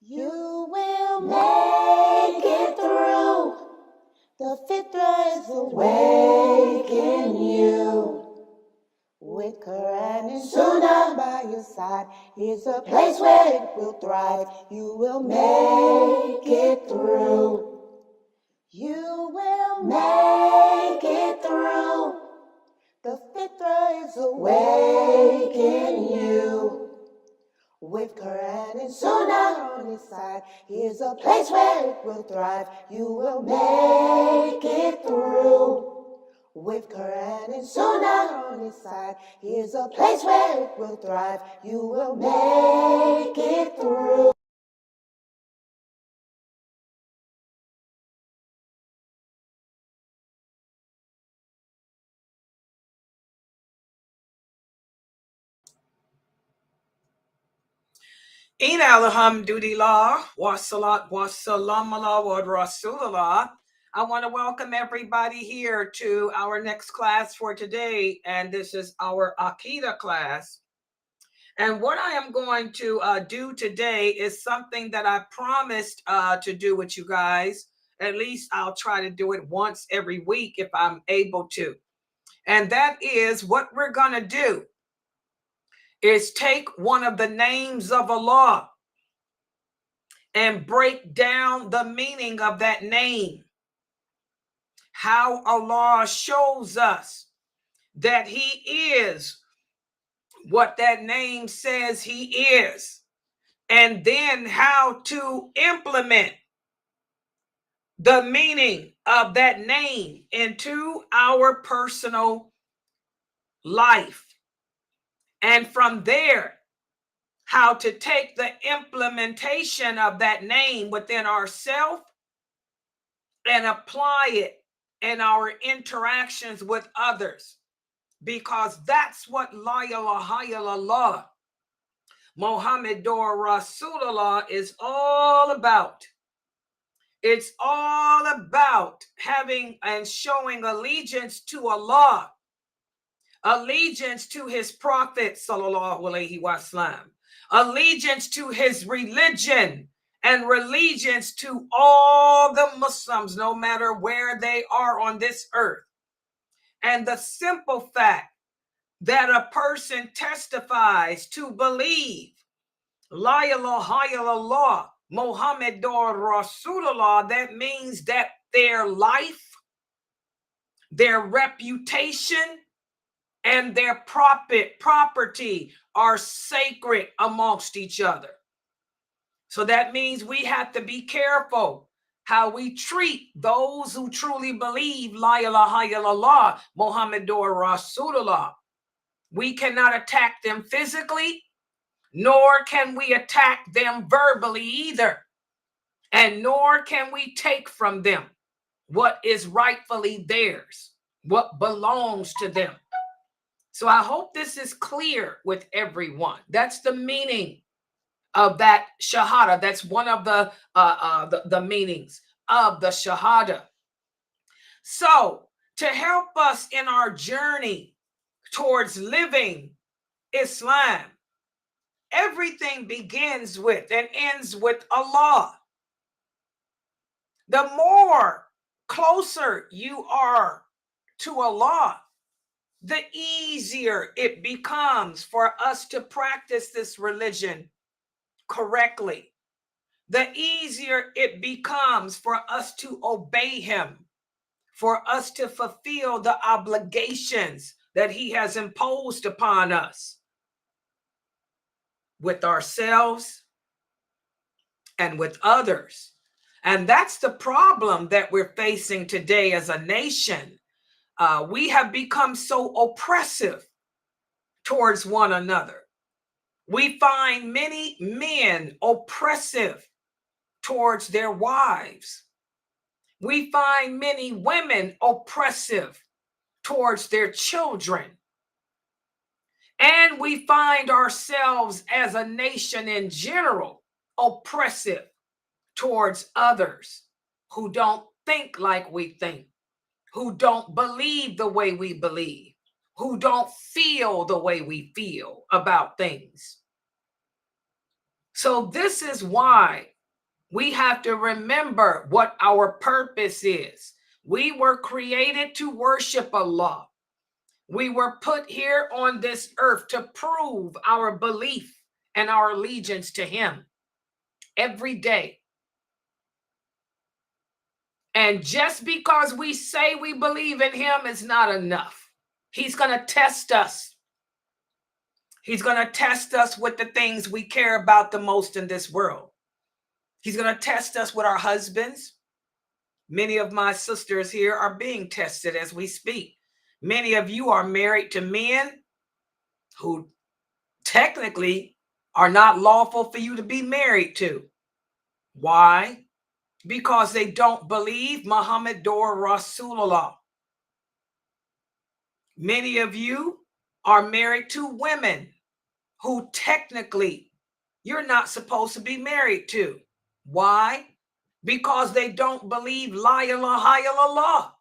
You will make it through. The fitra is awake in you. With Quran and Sunnah by your side, here's a place where it will thrive. You will make it through. You will make it through. The fitra is awake in you. With Quran and Sunnah on his side, here's a place where it will thrive. You will make it through. With Quran and Sunnah on his side, here's a place where it will thrive. You will make it through. In alhamdulillah, wa salat wa salam ala wa rasulullah. I want to welcome everybody here to our next class for today, and this is our Aqidah class. And what I am going to do today is something that I promised to do with you guys. At least I'll try to do it once every week if I'm able to. And that is what we're going to do is take one of the names of Allah and break down the meaning of that name. How Allah shows us that He is what that name says He is. And then how to implement the meaning of that name into our personal life. And from there, how to take the implementation of that name within ourselves and apply it in our interactions with others, because that's what La ilaha illallah Muhammadur Rasulullah is all about. It's all about having and showing allegiance to Allah, allegiance to His Prophet sallallahu alaihi wasallam, allegiance to His religion, and allegiance to all the Muslims, no matter where they are on this earth. And the simple fact that a person testifies to believe La ilaha illallah Muhammadur Rasulullah, that means that their life, their reputation, and their property are sacred amongst each other. So that means we have to be careful how we treat those who truly believe La ilaha illallah Muhammadur Rasulullah. We cannot attack them physically, nor can we attack them verbally either. And nor can we take from them what is rightfully theirs, what belongs to them. So I hope this is clear with everyone. That's the meaning of that shahada. That's one of the meanings of the shahada. So to help us in our journey towards living Islam, everything begins with and ends with Allah. The more closer you are to Allah, the easier it becomes for us to practice this religion correctly. The easier it becomes for us to obey Him, for us to fulfill the obligations that He has imposed upon us with ourselves and with others. And that's the problem that we're facing today as a nation. We have become so oppressive towards one another. We find many men oppressive towards their wives. We find many women oppressive towards their children. And we find ourselves as a nation in general oppressive towards others who don't think like we think, who don't believe the way we believe, who don't feel the way we feel about things. So this is why We have to remember what our purpose is. We were created to worship Allah. We were put here on this earth to prove our belief and our allegiance to Him every day. And just because we say we believe in Him is not enough. He's going to test us. He's going to test us with the things we care about the most in this world. He's going to test us with our husbands. Many of my sisters here are being tested as we speak. Many of you are married to men who technically are not lawful for you to be married to. Why? Because they don't believe Muhammadur Rasulullah. Many of you are married to women who technically you're not supposed to be married to. Why? Because they don't believe La ilaha illallah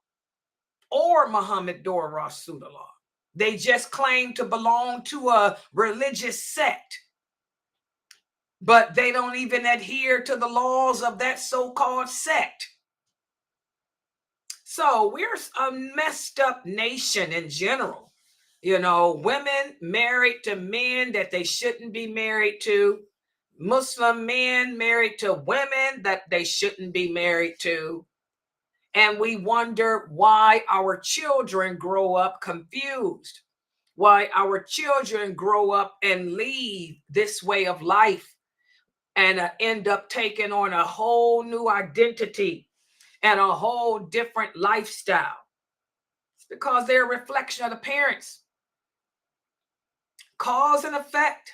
or Muhammadur Rasulullah. They just claim to belong to a religious sect, but they don't even adhere to the laws of that so-called sect. So we're a messed up nation in general. You know, women married to men that they shouldn't be married to. Muslim men married to women that they shouldn't be married to. And we wonder why our children grow up confused, why our children grow up and leave this way of life and end up taking on a whole new identity and a whole different lifestyle. It's because they're a reflection of the parents. Cause and effect.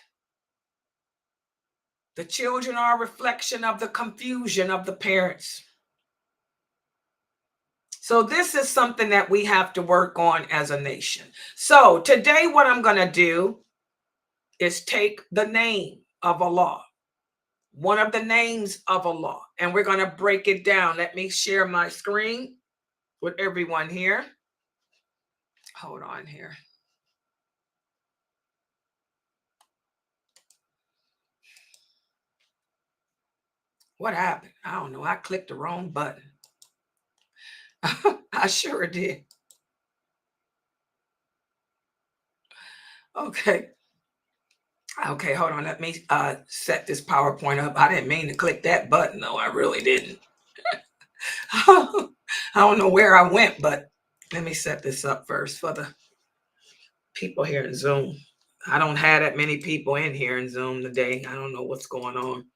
The children are a reflection of the confusion of the parents. So this is something that we have to work on as a nation. So today what I'm going to do is take the name of Allah, one of the names of Allah, and we're going to break it down. Let me share my screen with everyone here. Hold on here. What happened? I don't know. I clicked the wrong button. I sure did. Okay. Okay, hold on. Let me set this PowerPoint up. I didn't mean to click that button, though. I really didn't. I don't know where I went, but let me set this up first for the people here in Zoom. I don't have that many people in here in Zoom today. I don't know what's going on.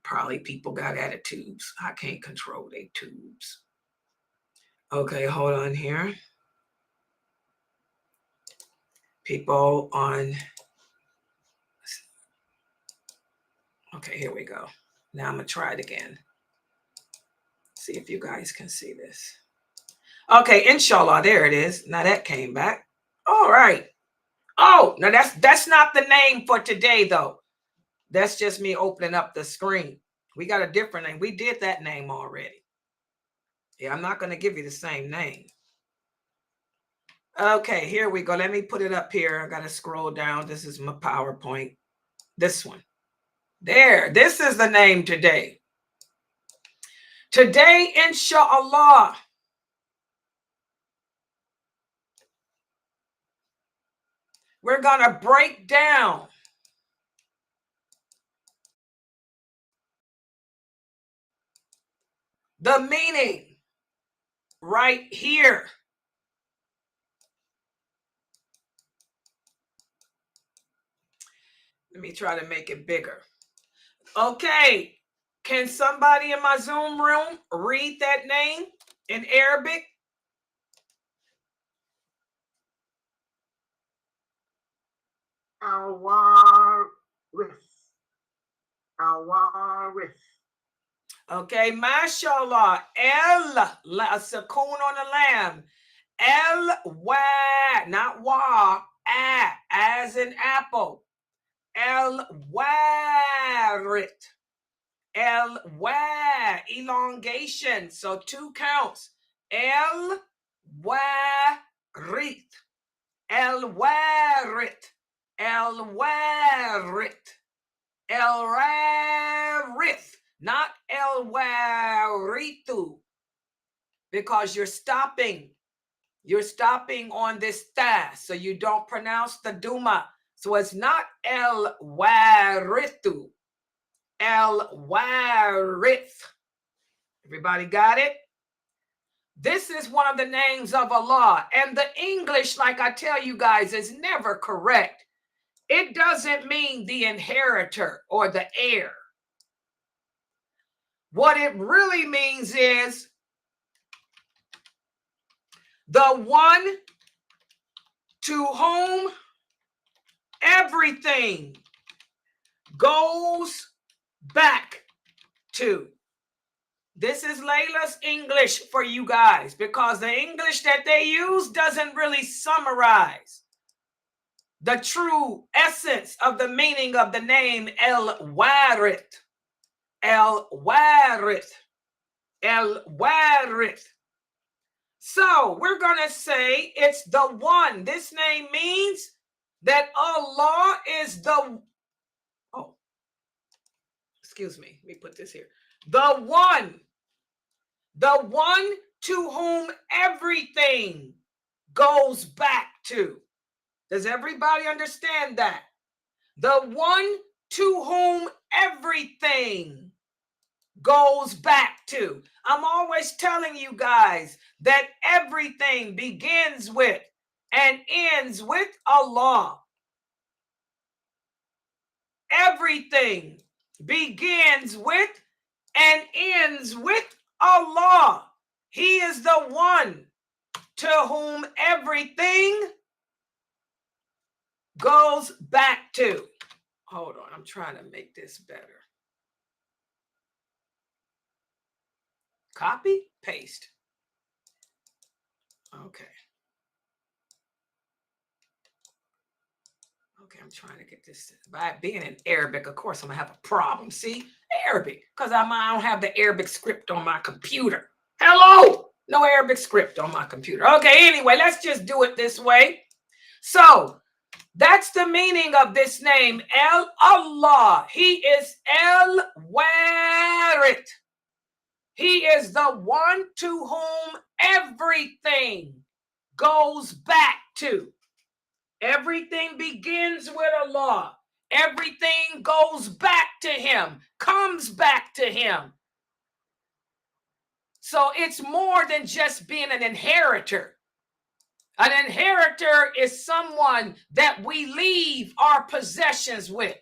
Probably people got attitudes. I can't control their tubes. Okay, hold on here. People on. Okay, here we go. Now I'm going to try it again. See if you guys can see this. Okay, inshallah, there it is. Now that came back. All right. Oh, now that's not the name for today, though. That's just me opening up the screen. We got a different name. We did that name already. Yeah, I'm not going to give you the same name. Okay, here we go. Let me put it up here. I got to scroll down. This is my PowerPoint. This one. There. This is the name today. Today, inshallah, we're going to break down the meaning right here. Let me try to make it bigger. Okay. Can somebody in my Zoom room read that name in Arabic? Al-Waarith. Al-Waarith. Okay, mashallah. A sukoon on the lamb. Not wa, as in apple. Al-Waarith. Elongation. So 2 counts. Al-Waarith. Al-Waarith. Al-Waarith. El-Waarith. not Al-Waarith, because you're stopping on this tha, so you don't pronounce the duma. So it's not Al-Waarith, Al-Waarith. Everybody got it? This is one of the names of Allah, and the English, like I tell you guys, is never correct. It doesn't mean the inheritor or the heir. What it really means is the one to whom everything goes back to. This is Laila's English for you guys, because the English that they use doesn't really summarize the true essence of the meaning of the name Al-Waarith. Al-Waarith. Al-Waarith. So we're going to say it's the one. This name means that Allah is the, excuse me, let me put this here. The one to whom everything goes back to. Does everybody understand that? The one to whom everything goes back to. I'm always telling you guys that everything begins with and ends with Allah. Everything begins with and ends with Allah. He is the one to whom everything goes back to. Hold on, I'm trying to make this better. Copy, paste. Okay. Okay, I'm trying to get this. By being in Arabic, of course, I'm going to have a problem. See? Arabic, because I don't have the Arabic script on my computer. Hello? No Arabic script on my computer. Okay, anyway, let's just do it this way. So, that's the meaning of this name, Allah. He is Al-Waarith. He is the one to whom everything goes back to. Everything begins with Allah. Everything goes back to Him, comes back to Him. So it's more than just being an inheritor. An inheritor is someone that we leave our possessions with.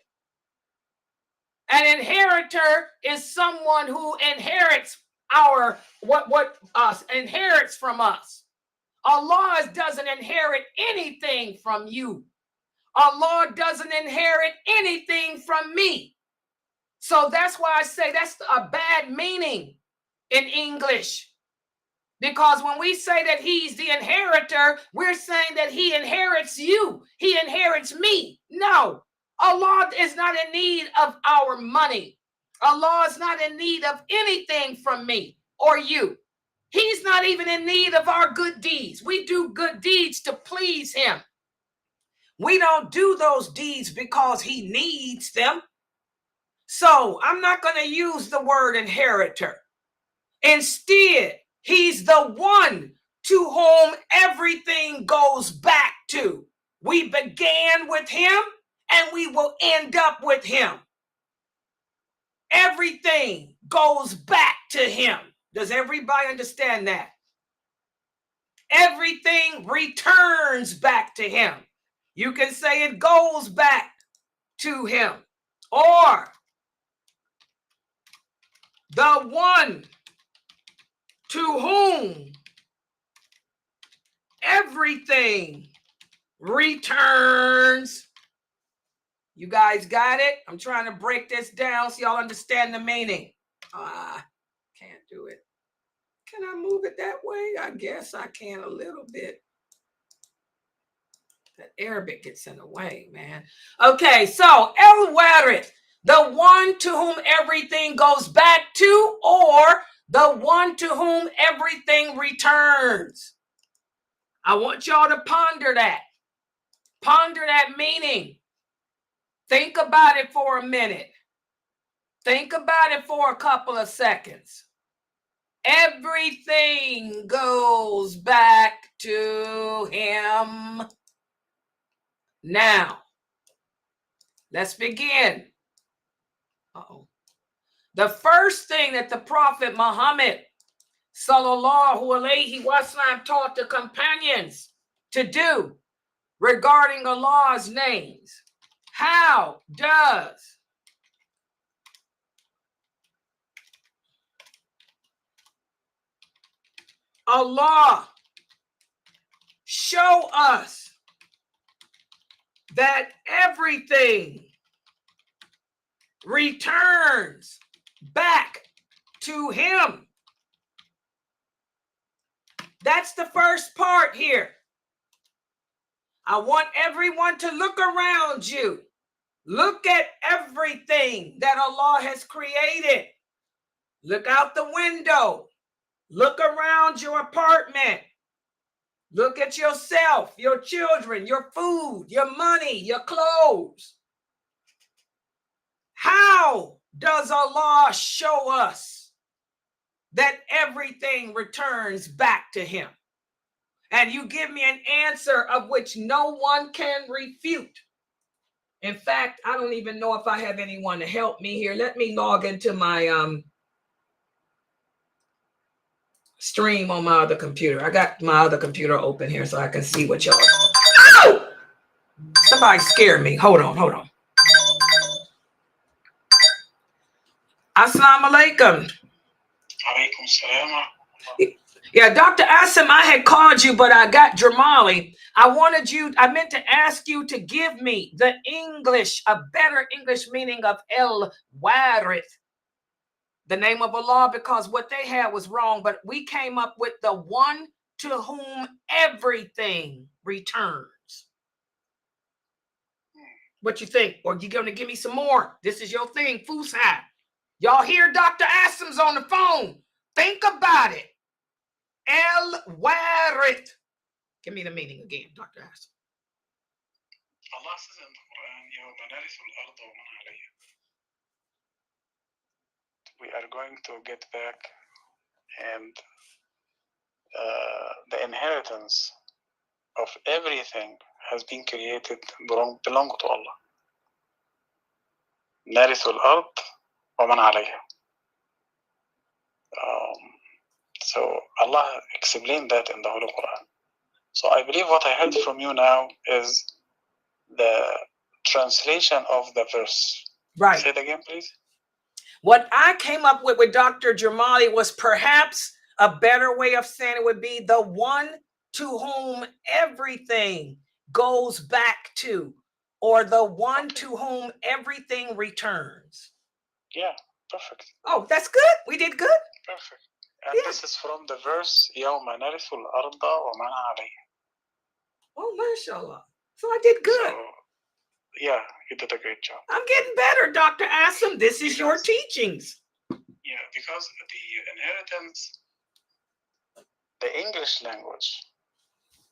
An inheritor is someone who inherits inherits from us. Allah doesn't inherit anything from you. Allah doesn't inherit anything from me. So that's why I say that's a bad meaning in English. Because when we say that He's the inheritor, we're saying that He inherits you. He inherits me. No, Allah is not in need of our money. Allah is not in need of anything from me or you. He's not even in need of our good deeds. We do good deeds to please Him. We don't do those deeds because He needs them. So I'm not going to use the word inheritor. Instead, He's the one to whom everything goes back to. We began with Him and we will end up with Him. Everything goes back to Him. Does everybody understand that? Everything returns back to Him. You can say it goes back to Him. Or the one to whom everything returns. You guys got it? I'm trying to break this down so y'all understand the meaning. Can't do it. Can I move it that way? I guess I can a little bit. That Arabic gets in the way, man. Okay, so Al-Waarith, the one to whom everything goes back to, or the one to whom everything returns. I want y'all to ponder that. Ponder that meaning. Think about it for a minute. Think about it for a couple of seconds. Everything goes back to him. Now, let's begin. The first thing that the Prophet Muhammad sallallahu alaihi wasallam taught the companions to do regarding Allah's names. How does Allah show us that everything returns back to him? That's the first part here. I want everyone to look around you. Look at everything that Allah has created. Look out the window. Look around your apartment. Look at yourself, your children, your food, your money, your clothes. How does Allah show us that everything returns back to him? And you give me an answer of which no one can refute. In fact, I don't even know if I have anyone to help me here. Let me log into my stream on my other computer. I got my other computer open here so I can see what y'all. Oh! Somebody scared me. Hold on. Assalamu alaikum. Alaikum salam. Yeah, Dr. Asim, I had called you, but I got Jamali. I meant to ask you to give me the English, a better English meaning of Al-Waarith, the name of Allah, because what they had was wrong, but we came up with the one to whom everything returns. What you think? Or you going to give me some more? This is your thing, Fusha. Y'all hear Dr. Asim's on the phone. Think about it. Al-Waarith. Give me the meaning again, Dr. Asim. Allah says in the Quran, يَوْمَ نَرِثُ الْأَرْضَ وَمَنْ عَلَيْهَا. We are going to get back, and the inheritance of everything has been created belong to Allah. نَرِثُ الْأَرْض وَمَنْ عَلَيْهَا. So Allah explained that in the Holy Quran. So I believe what I heard from you now is the translation of the verse. Right. Say it again, please. What I came up with Dr. Jamali was perhaps a better way of saying it would be the one to whom everything goes back to, or the one to whom everything returns. Yeah, perfect. Oh, that's good. We did good. Perfect. And this is from the verse, يَوْمَ نَرِثُ الْأَرْضَ وَمَنْ عَلَيْهَا. Oh, mashallah. So I did good. So, yeah, you did a great job. I'm getting better, Dr. Asim. This is your teachings. Yeah, because the inheritance, the English language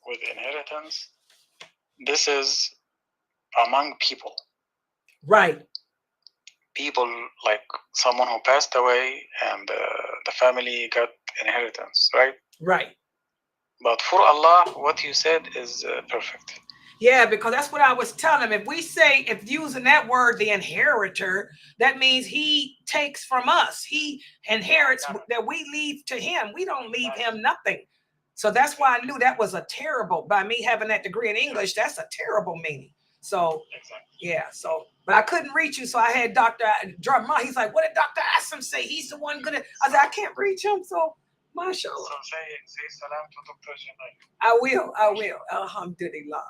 with inheritance, this is among people. Right. People like someone who passed away and the family got inheritance, right? Right. But for Allah, what you said is perfect. Yeah, because that's what I was telling him. If using that word, the inheritor, that means he takes from us. He inherits that we leave to him. We don't leave him nothing. So that's why I knew that was a terrible, by me having that degree in English, that's a terrible meaning. So, yeah, but I couldn't reach you. So I had Dr. Drama. He's like, what did Dr. Asim say? He's the one good at, I said, I can't reach him. So, mashallah. So say salam to Dr. Jamali. I will. Alhamdulillah.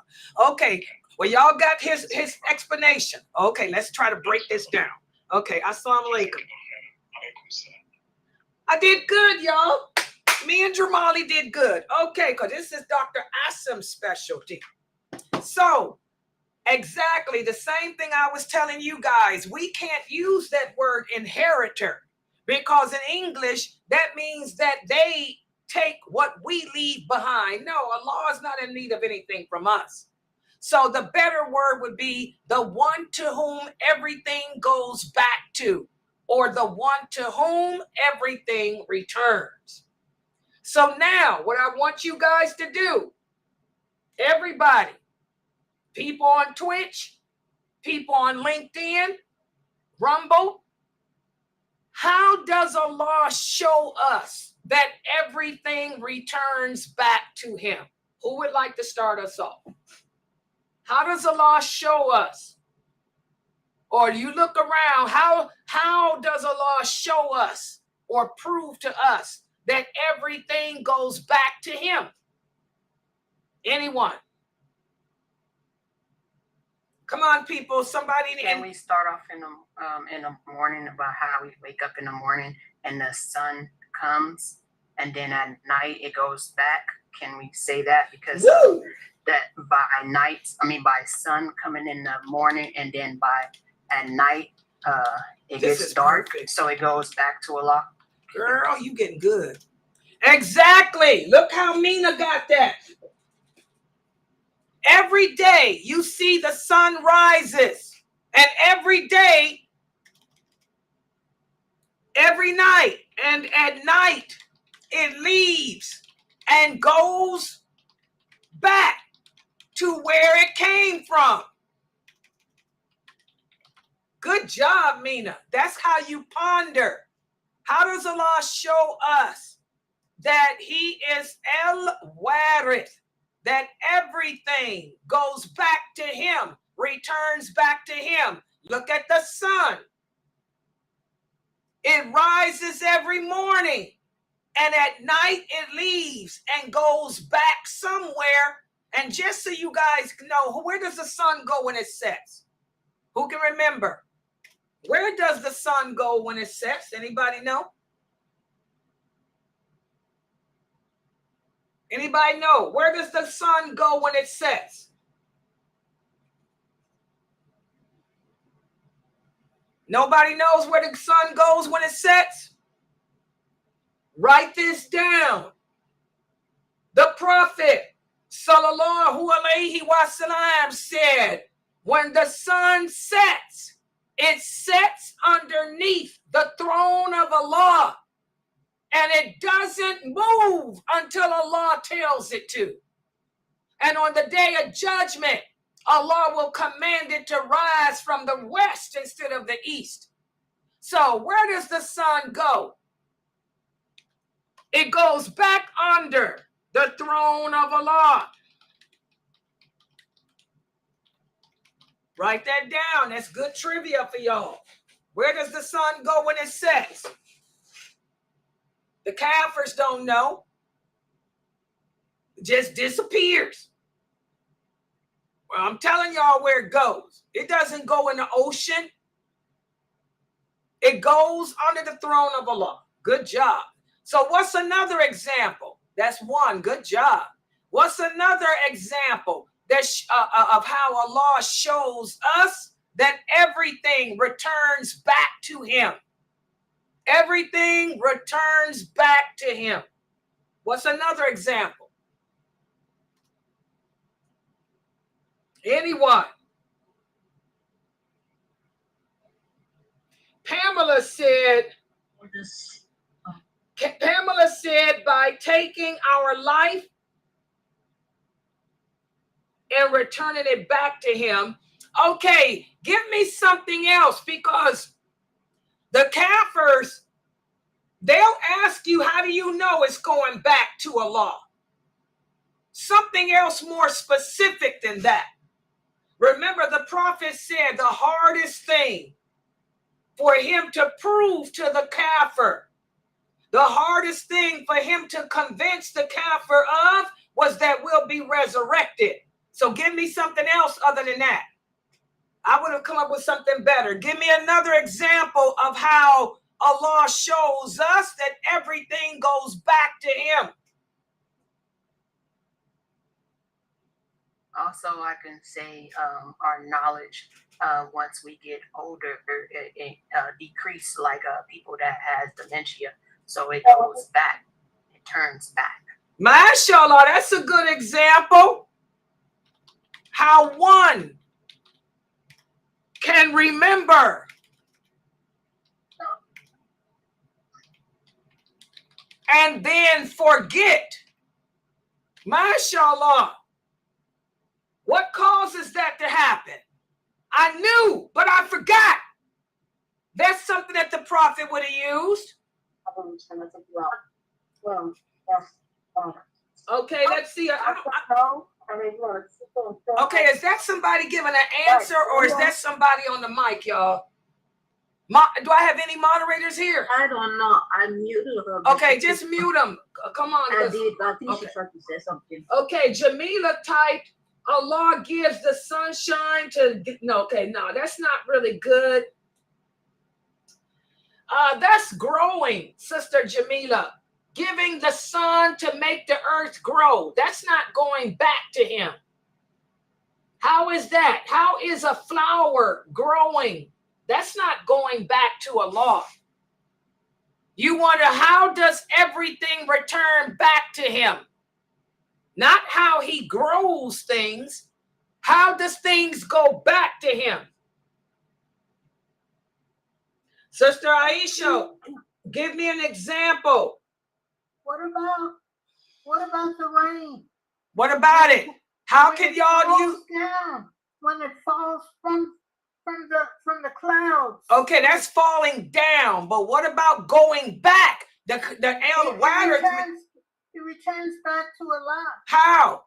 Okay. Well, y'all got his explanation. Okay, let's try to break this down. Okay, assalamu alaikum. I did good, y'all. Me and Jamali did good. Okay, because this is Dr. Asim's specialty. So, exactly the same thing I was telling you guys. We can't use that word inheritor because in English, that means that they take what we leave behind. No, Allah is not in need of anything from us. So the better word would be the one to whom everything goes back to, or the one to whom everything returns. So now what I want you guys to do, everybody, people on Twitch, people on LinkedIn, Rumble, how does Allah show us that everything returns back to him? Who would like to start us off? How does Allah show us? Or you look around, how does Allah show us or prove to us that everything goes back to him? Anyone? Come on, people. Somebody. Can we start off in the morning about how we wake up in the morning and the sun comes, and then at night it goes back? Can we say that? Because that by sun coming in the morning, and then at night it gets dark, perfect. So it goes back to Allah. Girl, you getting good. Exactly. Look how Mina got that. Every day you see the sun rises, and every day, every night, and at night it leaves and goes back to where it came from. Good job, Mina. That's how you ponder. How does Allah show us that he is Al-Waarith? That everything goes back to him, returns back to him. Look at the sun. It rises every morning, and at night it leaves and goes back somewhere. And just so you guys know, where does the sun go when it sets? Who can remember? Where does the sun go when it sets? Anybody know? Anybody know? Where does the sun go when it sets? Nobody knows where the sun goes when it sets? Write this down. The Prophet, sallallahu alayhi wasallam, said, when the sun sets, it sets underneath the throne of Allah. And it doesn't move until Allah tells it to. And on the day of judgment, Allah will command it to rise from the west instead of the east. So where does the sun go? It goes back under the throne of Allah. Write that down. That's good trivia for y'all. Where does the sun go when it sets? The Kafirs don't know. It just disappears. Well, I'm telling y'all where it goes. It doesn't go in the ocean. It goes under the throne of Allah. Good job. So what's another example? That's one. Good job. What's another example of how Allah shows us that everything returns back to him? Everything returns back to him. What's another example? Anyone? Pamela said by taking our life and returning it back to him. Okay, give me something else, because the Kafirs, they'll ask you, how do you know it's going back to Allah? Something else more specific than that. Remember, the Prophet said the hardest thing for him to prove to the Kafir, the hardest thing for him to convince the Kafir of, was that we'll be resurrected. So give me something else other than that. I would have come up with something better. Give me another example of how Allah shows us that everything goes back to him. Also, I can say our knowledge, once we get older, it decrease, like people that has dementia. So it goes back. It turns back. MashaAllah, that's a good example. How one can remember and then forget. MashaAllah. What causes that to happen? I knew, but I forgot. That's something that the Prophet would have used. Okay, let's see. Okay, is that somebody giving an answer, or is that somebody on the mic, y'all? Do I have any moderators here? I don't know. I muted her. Okay, just mute them. Come on. I did, but I think she tried to say something. Okay, Jamila typed, Allah gives the sunshine to... No, that's not really good. That's growing, Sister Jamila. Giving the sun to make the earth grow. That's not going back to him. How is that? How is a flower growing? That's not going back to Allah. You wonder, how does everything return back to him? Not how he grows things. How does things go back to him? Sister Aisha, give me an example. What about the rain? What about it? How can y'all use down when it falls from the clouds? Okay, that's falling down. But what about going back? The Al-Waarith. It returns back to Allah. How?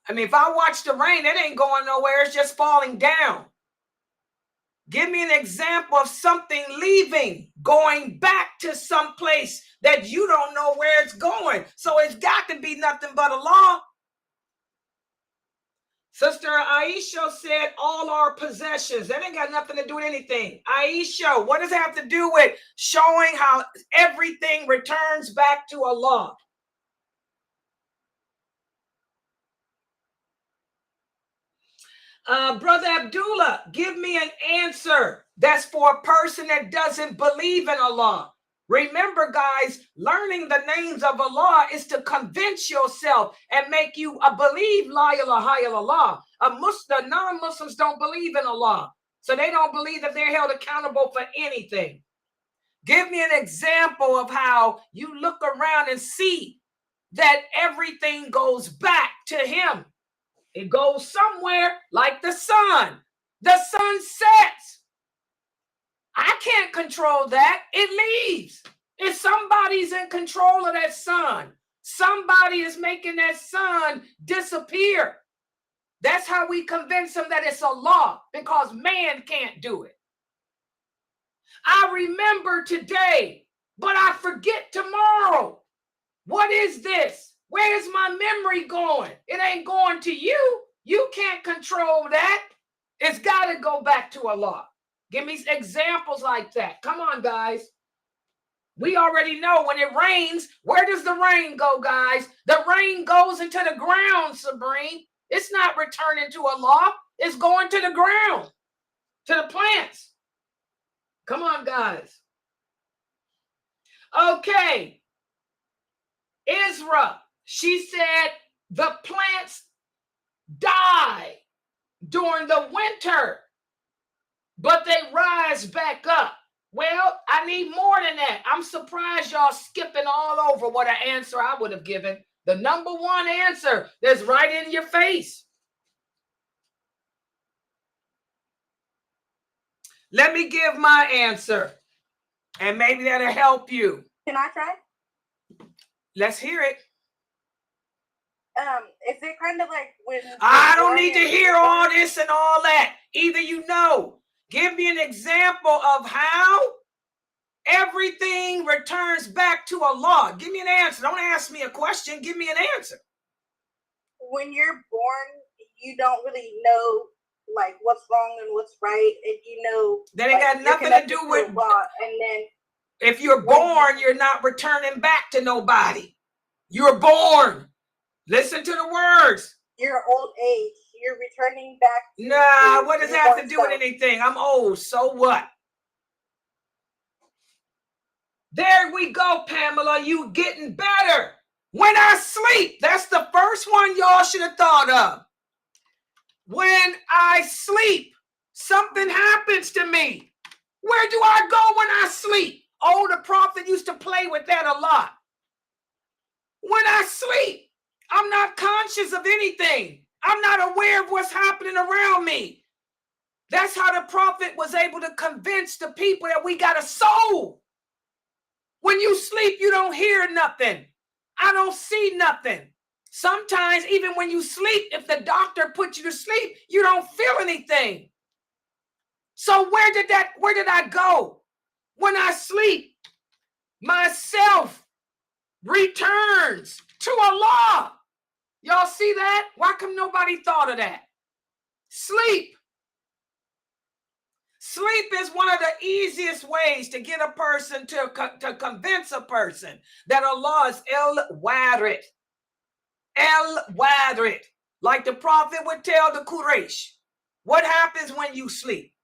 I mean, if I watch the rain, it ain't going nowhere. It's just falling down. Give me an example of something leaving, going back to some place that you don't know where it's going. So it's got to be nothing but Allah. Sister Aisha said all our possessions. That ain't got nothing to do with anything. Aisha, what does it have to do with showing how everything returns back to Allah? Brother Abdullah, give me an answer that's for a person that doesn't believe in Allah. Remember, guys, learning the names of Allah is to convince yourself and make you believe La ilaha illallah. The non-Muslims don't believe in Allah, so they don't believe that they're held accountable for anything. Give me an example of how you look around and see that everything goes back to him. It goes somewhere, like the sun. The sun sets. I can't control that. It leaves. If somebody's in control of that sun, somebody is making that sun disappear. That's how we convince them that it's Allah, because man can't do it. I remember today, but I forget tomorrow. What is this? Where's my memory going? It ain't going to you. You can't control that. It's got to go back to Allah. Give me examples like that. Come on, guys. We already know when it rains, where does the rain go, guys? The rain goes into the ground, Sabrine. It's not returning to Allah. It's going to the ground, to the plants. Come on, guys. Okay. Isra. She said the plants die during the winter, but they rise back up. Well, I need more than that. I'm surprised y'all skipping all over what an answer I would have given. The number one answer that's right in your face. Let me give my answer, and maybe that'll help you. Can I try? Let's hear it. Is it kind of like when I don't need to hear all this and all that. Either you know. Give me an example of how everything returns back to Allah. Give me an answer. Don't ask me a question. Give me an answer. When you're born, you don't really know like what's wrong and what's right, and you know that ain't got nothing to do with God. And then if you're born, you're not returning back to nobody. You're born. Listen to the words. Your old age, you're returning back to nah, what does that have to do with anything? I'm old, so what? There we go, Pamela. You getting better. When I sleep, that's the first one y'all should have thought of. When I sleep, something happens to me. Where do I go when I sleep? Oh, the prophet used to play with that a lot. When I sleep, I'm not conscious of anything. I'm not aware of what's happening around me. That's how the prophet was able to convince the people that we got a soul. When you sleep, you don't hear nothing. I don't see nothing. Sometimes, even when you sleep, if the doctor puts you to sleep, you don't feel anything. So where did I go? When I sleep, myself returns to Allah. Y'all see that? Why come nobody thought of that? Sleep. Sleep is one of the easiest ways to get a person to convince a person that Allah is Al-Waarith. Al-Waarith. Like the prophet would tell the Quraysh. What happens when you sleep?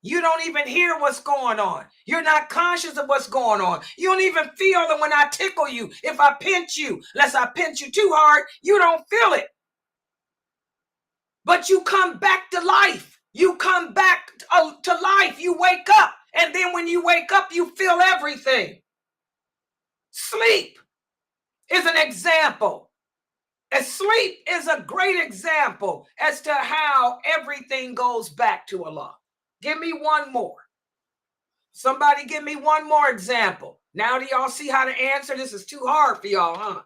You don't even hear what's going on. You're not conscious of what's going on. You don't even feel it when I tickle you. If I pinch you, unless I pinch you too hard, you don't feel it. But you come back to life. You come back to life. You wake up. And then when you wake up, you feel everything. Sleep is an example. And sleep is a great example as to how everything goes back to Allah. Give me one more. Somebody give me one more example. Now do y'all see how to answer? This is too hard for y'all, huh?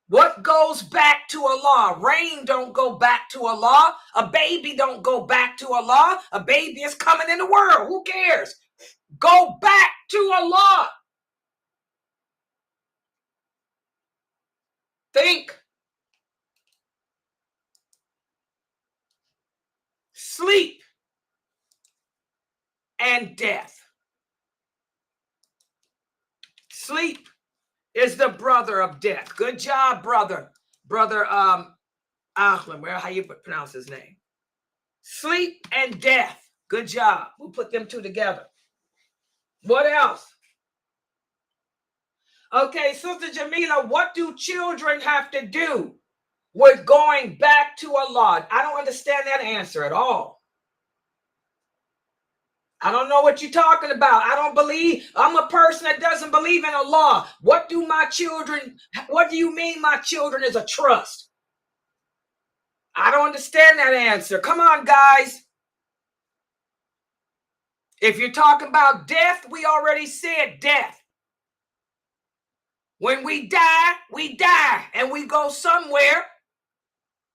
What goes back to Allah? Rain don't go back to Allah. A baby don't go back to Allah. A baby is coming in the world. Who cares? Go back to Allah. Think. Sleep and death. Sleep is the brother of death. Good job, brother. Brother Ahlam, how you pronounce his name? Sleep and death. Good job. We'll put them two together. What else? Okay, Sister Jamila, what do children have to do with going back to Allah? I don't understand that answer at all. I don't know what you're talking about. I don't believe. I'm a person that doesn't believe in Allah. What do you mean my children is a trust? I don't understand that answer. Come on, guys. If you're talking about death, we already said death. When we die, and we go somewhere.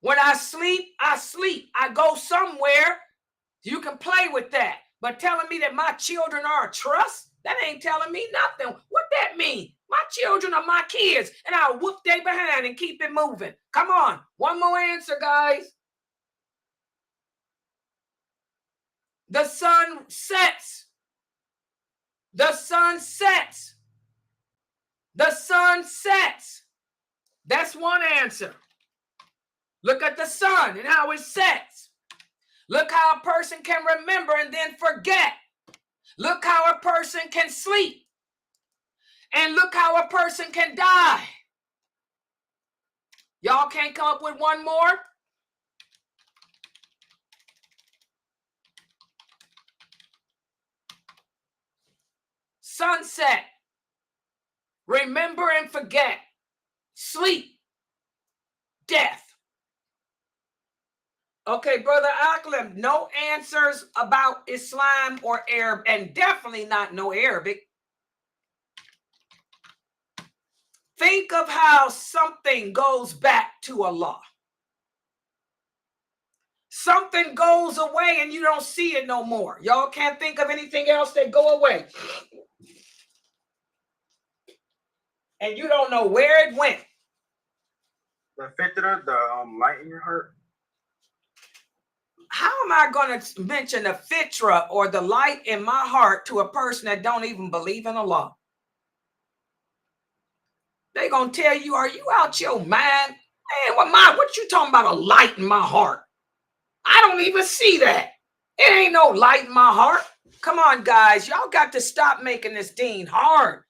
When I sleep, I sleep. I go somewhere. You can play with that. But telling me that my children are a trust, that ain't telling me nothing. What that mean? My children are my kids, and I'll whoop they behind and keep it moving. Come on. One more answer, guys. The sun sets. The sun sets. The sun sets. That's one answer. Look at the sun and how it sets. Look how a person can remember and then forget. Look how a person can sleep. And look how a person can die. Y'all can't come up with one more? Sunset. Remember and forget. Sleep. Death. Okay, Brother Aklim, no answers about Islam or Arab, and definitely not no Arabic. Think of how something goes back to Allah. Something goes away and you don't see it no more. Y'all can't think of anything else that go away. And you don't know where it went. The fitra, the light in your heart. How am I going to mention the fitra or the light in my heart to a person that don't even believe in Allah? They going to tell you, are you out your mind? Man, what you talking about a light in my heart? I don't even see that. It ain't no light in my heart. Come on, guys. Y'all got to stop making this deen hard.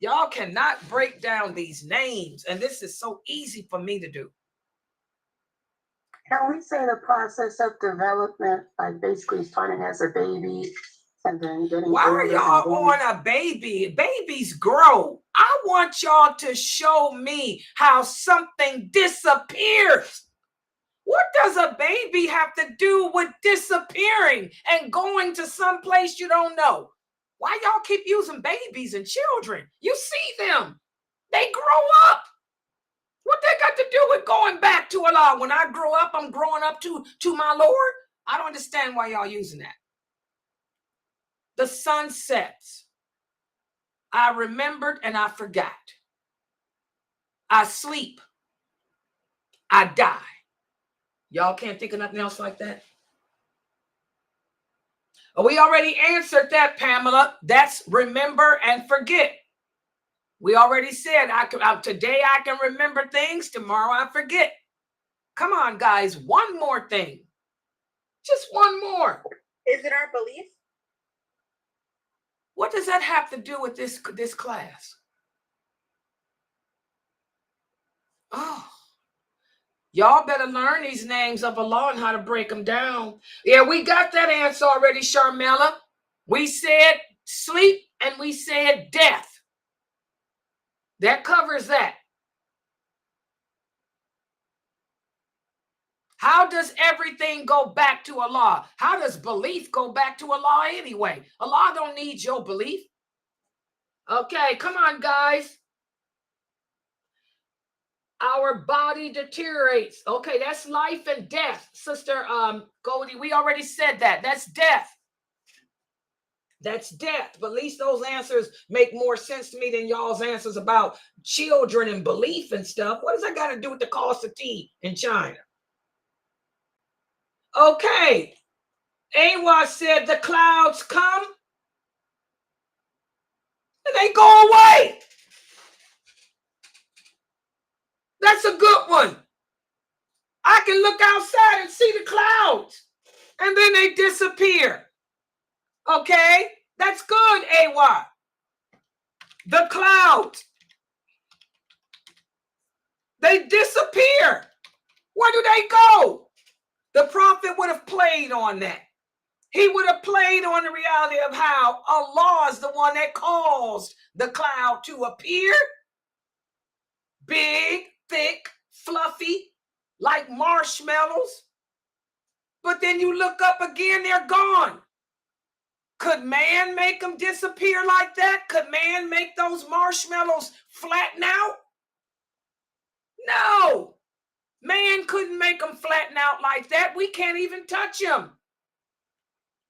Y'all cannot break down these names. And this is so easy for me to do. Can we say the process of development, like basically starting as a baby, And then getting Why are older y'all and on a baby? Babies grow. I want y'all to show me how something disappears. What does a baby have to do with disappearing and going to some place you don't know? Why y'all keep using babies and children? You see them. They grow up. What they got to do with going back to Allah? When I grow up, I'm growing up to my Lord? I don't understand why y'all using that. The sun sets. I remembered and I forgot. I sleep. I die. Y'all can't think of nothing else like that? We already answered that, Pamela. That's remember and forget. We already said today I can remember things, tomorrow I forget. Come on, guys, one more thing. Just one more. Is it our belief? What does that have to do with this class? Oh, y'all better learn these names of Allah and how to break them down. Yeah, we got that answer already, Sharmella. We said sleep and we said death. That covers that. How does everything go back to Allah? How does belief go back to Allah anyway? Allah don't need your belief. Okay, come on, guys. Our body deteriorates. Okay, that's life and death. Sister Goldie, we already said that. That's death. That's death. But at least those answers make more sense to me than y'all's answers about children and belief and stuff. What does that got to do with the cost of tea in China? Okay. Awa said the clouds come and they go away. That's a good one. I can look outside and see the clouds and then they disappear. Okay, that's good, Awa. The clouds, they disappear. Where do they go? The prophet would have played on that. He would have played on the reality of how Allah is the one that caused the cloud to appear. Big, thick, fluffy, like marshmallows. But then you look up again, they're gone. Could man make them disappear like that? Could man make those marshmallows flatten out? No. Man couldn't make them flatten out like that. We can't even touch them.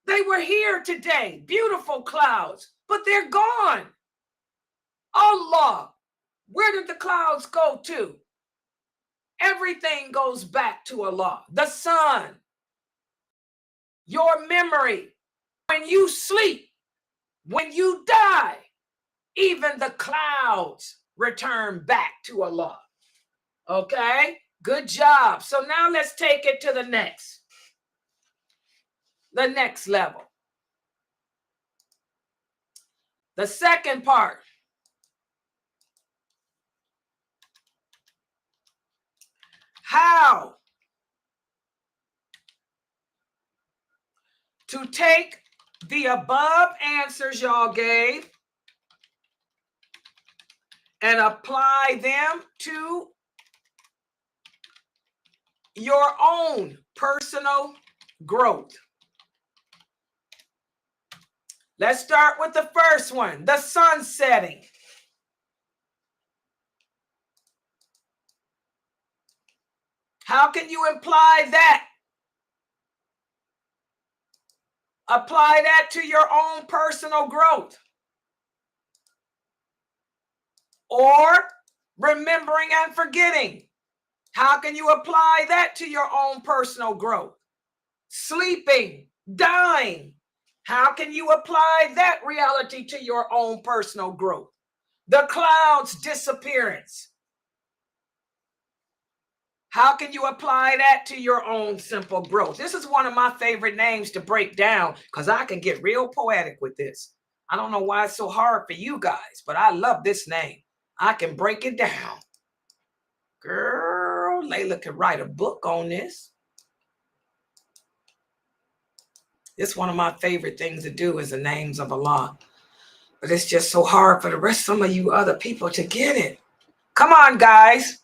They were here today, beautiful clouds, but they're gone. Allah, where did the clouds go to? Everything goes back to Allah. The sun, your memory, when you sleep, when you die, even the clouds return back to Allah. Okay, good job. So now let's take it to the next level. The second part. How to take the above answers y'all gave and apply them to your own personal growth. Let's start with the first one, the sun setting. How can you apply that? Apply that to your own personal growth. Or remembering and forgetting. How can you apply that to your own personal growth? Sleeping, dying. How can you apply that reality to your own personal growth? The clouds disappearance. How can you apply that to your own simple growth? This is one of my favorite names to break down because I can get real poetic with this. I don't know why it's so hard for you guys, but I love this name. I can break it down. Girl, Layla could write a book on this. It's one of my favorite things to do is the names of Allah. But it's just so hard for the rest of some of you other people to get it. Come on, guys.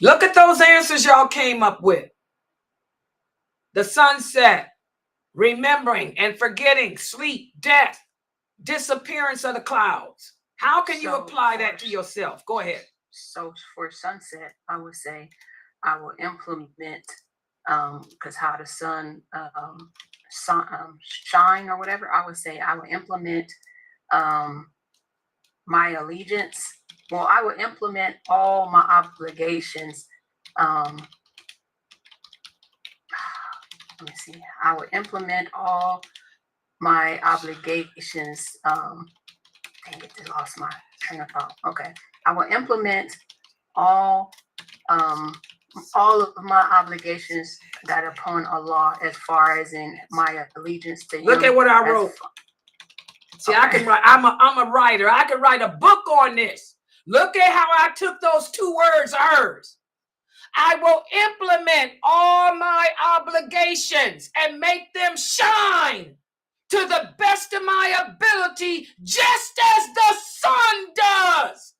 Look at those answers y'all came up with. The sunset, remembering and forgetting, sleep, death, disappearance of the clouds. How can you apply that to yourself? Go ahead. So for sunset, I would say I will implement, because how the sun shine or whatever, I would say I will implement my allegiance. Well, I will implement all my obligations. Let me see. I will implement all my obligations. Dang it, I lost my train of thought. Okay. I will implement all of my obligations that are upon Allah, as far as in my allegiance to Him. Look at what I wrote. See, okay. I can write. I'm a writer. I can write a book on this. Look at how I took those two words, hers. I will implement all my obligations and make them shine to the best of my ability, just as the sun does,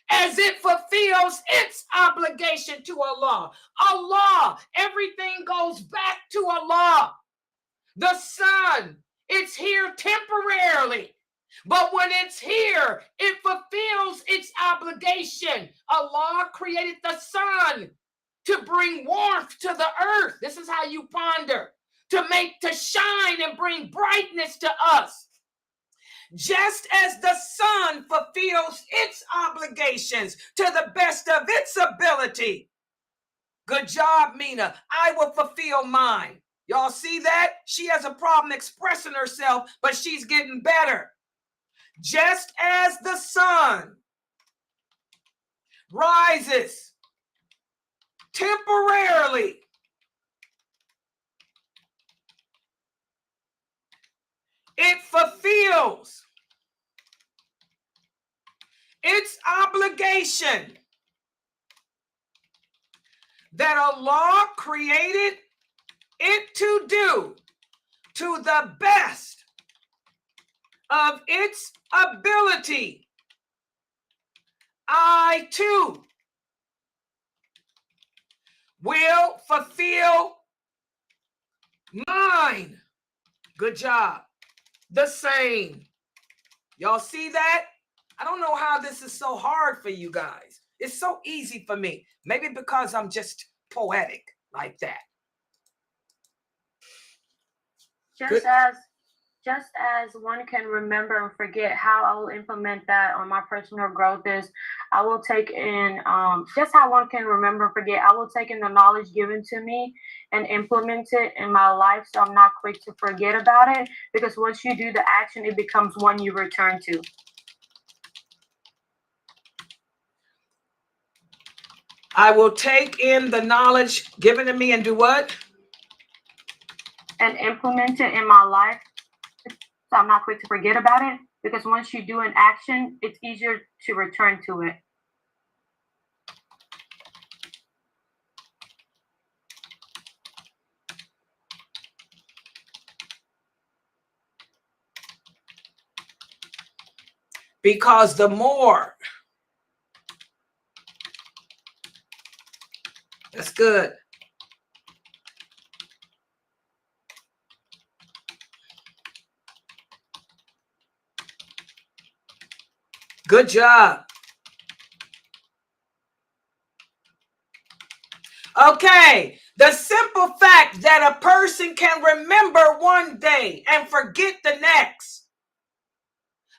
as it fulfills its obligation to Allah. Allah, everything goes back to Allah. The sun, it's here temporarily, but when it's here, it fulfills its obligation. Allah created the sun to bring warmth to the earth. This is how you ponder. To shine and bring brightness to us. Just as the sun fulfills its obligations to the best of its ability. Good job, Mina. I will fulfill mine. Y'all see that? She has a problem expressing herself, but she's getting better. Just as the sun rises temporarily, it fulfills its obligation that Allah created it to do to the best of its ability. I too will fulfill mine. Good job. The same. Y'all see that? I don't know how this is so hard for you guys. It's so easy for me. Maybe because I'm just poetic like that. Just as one can remember and forget, how I will implement that on my personal growth is I will take in, just how one can remember and forget, I will take in the knowledge given to me and implement it in my life, so I'm not quick to forget about it, because once you do the action, it becomes one you return to. I will take in the knowledge given to me and do what? And implement it in my life, so I'm not quick to forget about it, because once you do an action, it's easier to return to it. Because the more, that's good. Good job. Okay, the simple fact that a person can remember one day and forget the next.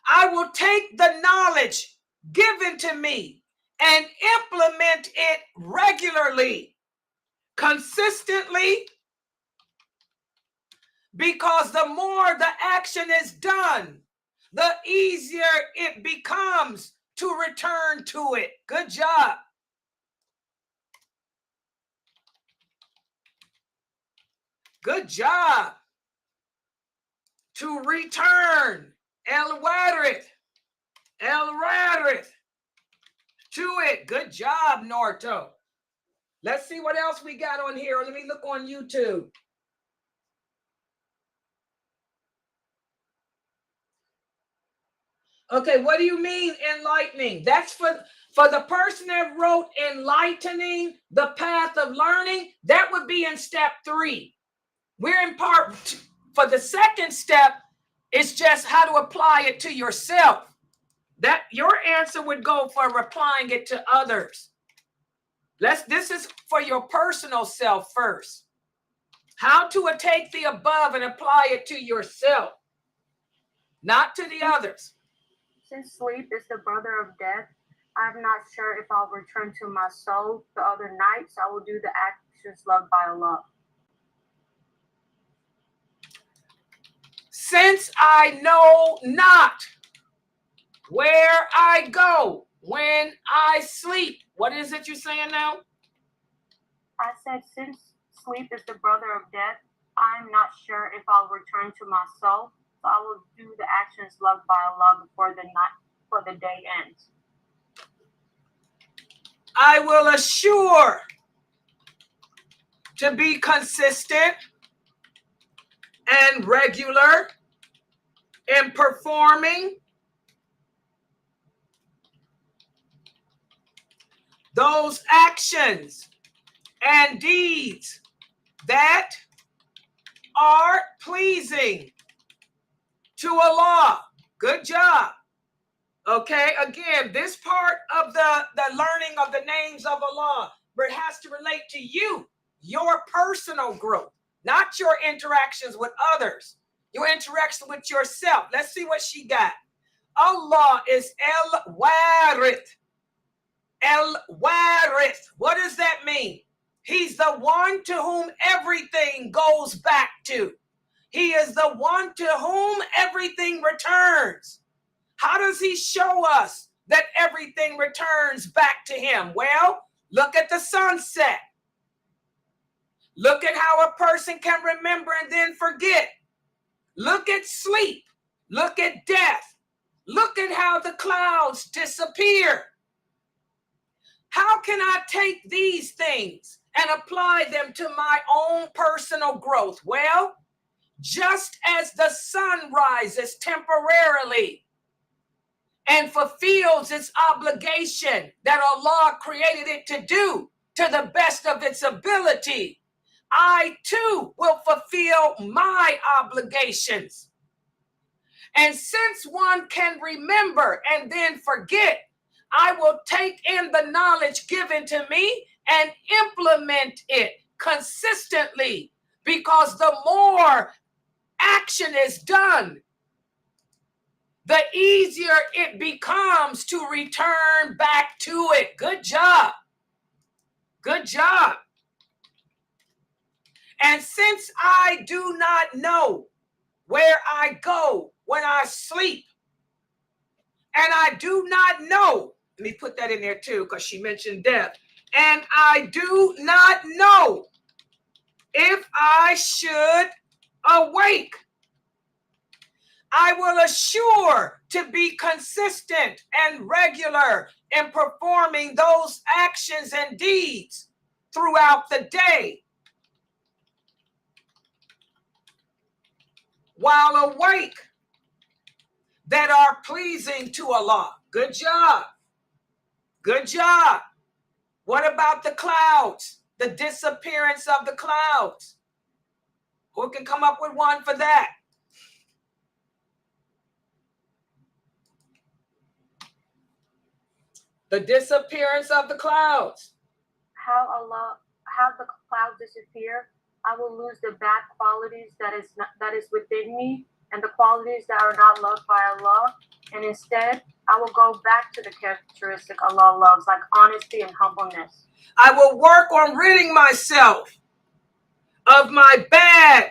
I will take the knowledge given to me and implement it regularly, consistently, because the more the action is done, the easier it becomes to return to it. Good job. Good job. To return. Al-Waarith. Al-Waarith. To it. Good job, Norto. Let's see what else we got on here. Let me look on YouTube. Okay, what do you mean enlightening? That's for the person that wrote enlightening the path of learning. That would be in step 3. We're in part 2. For the second step, it's just how to apply it to yourself. That your answer would go for applying it to others. This is for your personal self first. How to take the above and apply it to yourself, not to the others. Since sleep is the brother of death, I'm not sure if I'll return to my soul the other night, so I will do the actions loved by Allah. Since I know not where I go when I sleep. What is it you're saying now? I said, since sleep is the brother of death, I'm not sure if I'll return to my soul, so I will do the actions loved by Allah before the day ends. I will assure to be consistent and regular in performing those actions and deeds that are pleasing to Allah. Good job. Okay, again, this part of the learning of the names of Allah, but it has to relate to you, your personal growth, not your interactions with others, your interaction with yourself. Let's see what she got. Allah is Al-Waarith. Al-Waarith. What does that mean? He's the one to whom everything goes back to. He is the one to whom everything returns. How does he show us that everything returns back to him? Well, look at the sunset. Look at how a person can remember and then forget. Look at sleep. Look at death. Look at how the clouds disappear. How can I take these things and apply them to my own personal growth? Well, just as the sun rises temporarily and fulfills its obligation that Allah created it to do to the best of its ability, I too will fulfill my obligations. And since one can remember and then forget, I will take in the knowledge given to me and implement it consistently, because the more action is done, the easier it becomes to return back to it. Good job. Good job. And since I do not know where I go when I sleep, and I do not know, let me put that in there too, because she mentioned death, and I do not know if I should awake, I will assure to be consistent and regular in performing those actions and deeds throughout the day while awake that are pleasing to Allah. Good job. Good job. What about the clouds? The disappearance of the clouds. Who can come up with one for that? The disappearance of the clouds. How the clouds disappear, I will lose the bad qualities that is within me and the qualities that are not loved by Allah, and instead I will go back to the characteristic Allah loves, like honesty and humbleness. I will work on ridding myself of my bad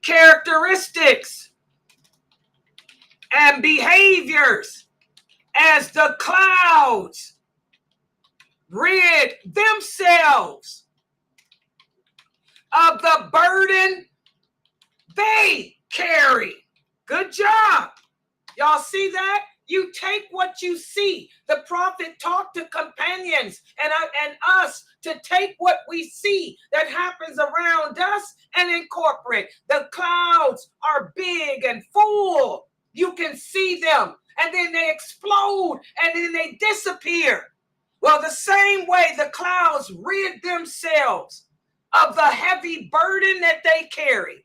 characteristics and behaviors as the clouds rid themselves of the burden they carry. Good job. Y'all see that? You take what you see. The prophet talked to companions and us to take what we see that happens around us and incorporate. The clouds are big and full You can see them, and then they explode, and then they disappear. Well, the same way the clouds rid themselves of the heavy burden that they carry,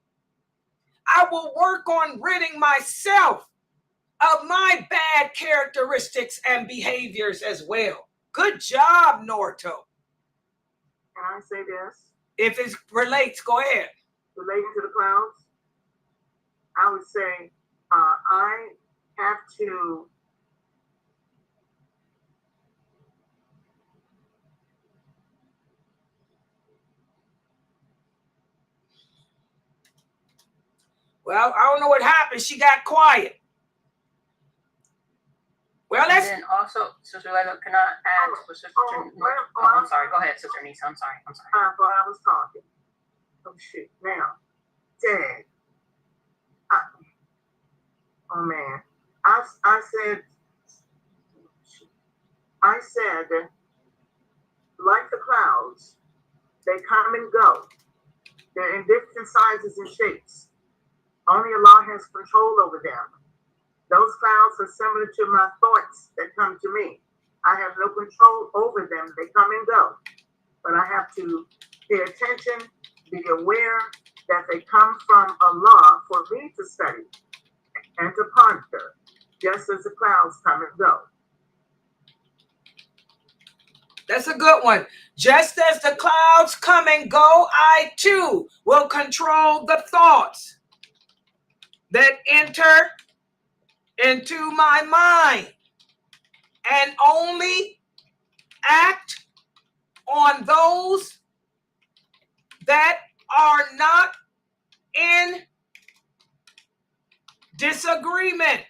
I will work on ridding myself of my bad characteristics and behaviors as well. Good job, Norto. Can I say this? If it relates, go ahead. Relating to the clouds, I would say I have to Well, I don't know what happened. She got quiet. Well, And let's. then also, Sister Laila, can I add to Sister? I'm sorry. Go ahead, Sister Nisa. I'm sorry. I thought I was talking. Oh shit! Now, Dad. Oh man, I said, like the clouds, they come and go. They're in different sizes and shapes. Only Allah has control over them. Those clouds are similar to my thoughts that come to me. I have no control over them. They come and go. But I have to pay attention, be aware that they come from Allah for me to study and to ponder, just as the clouds come and go. That's a good one. Just as the clouds come and go, I too will control the thoughts that enter into my mind and only act on those that are not in disagreement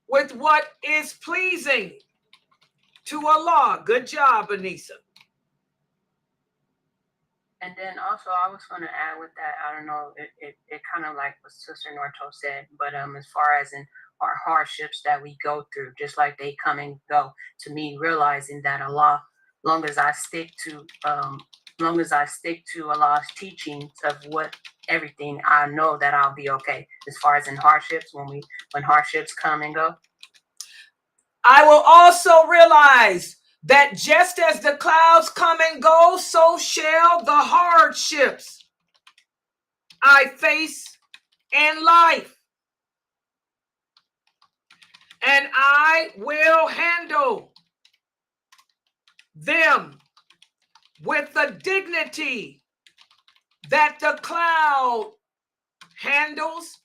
with what is pleasing to Allah. Good job, Anissa. And then also, I was going to add with that, I don't know, it kind of like what Sister Norto said, but as far as in our hardships that we go through, just like they come and go, to me, realizing that Allah, long as I stick to Allah's teachings of what everything, I know that I'll be okay. As far as in hardships, when hardships come and go, I will also realize that just as the clouds come and go, so shall the hardships I face in life. And I will handle them with the dignity that the cloud handles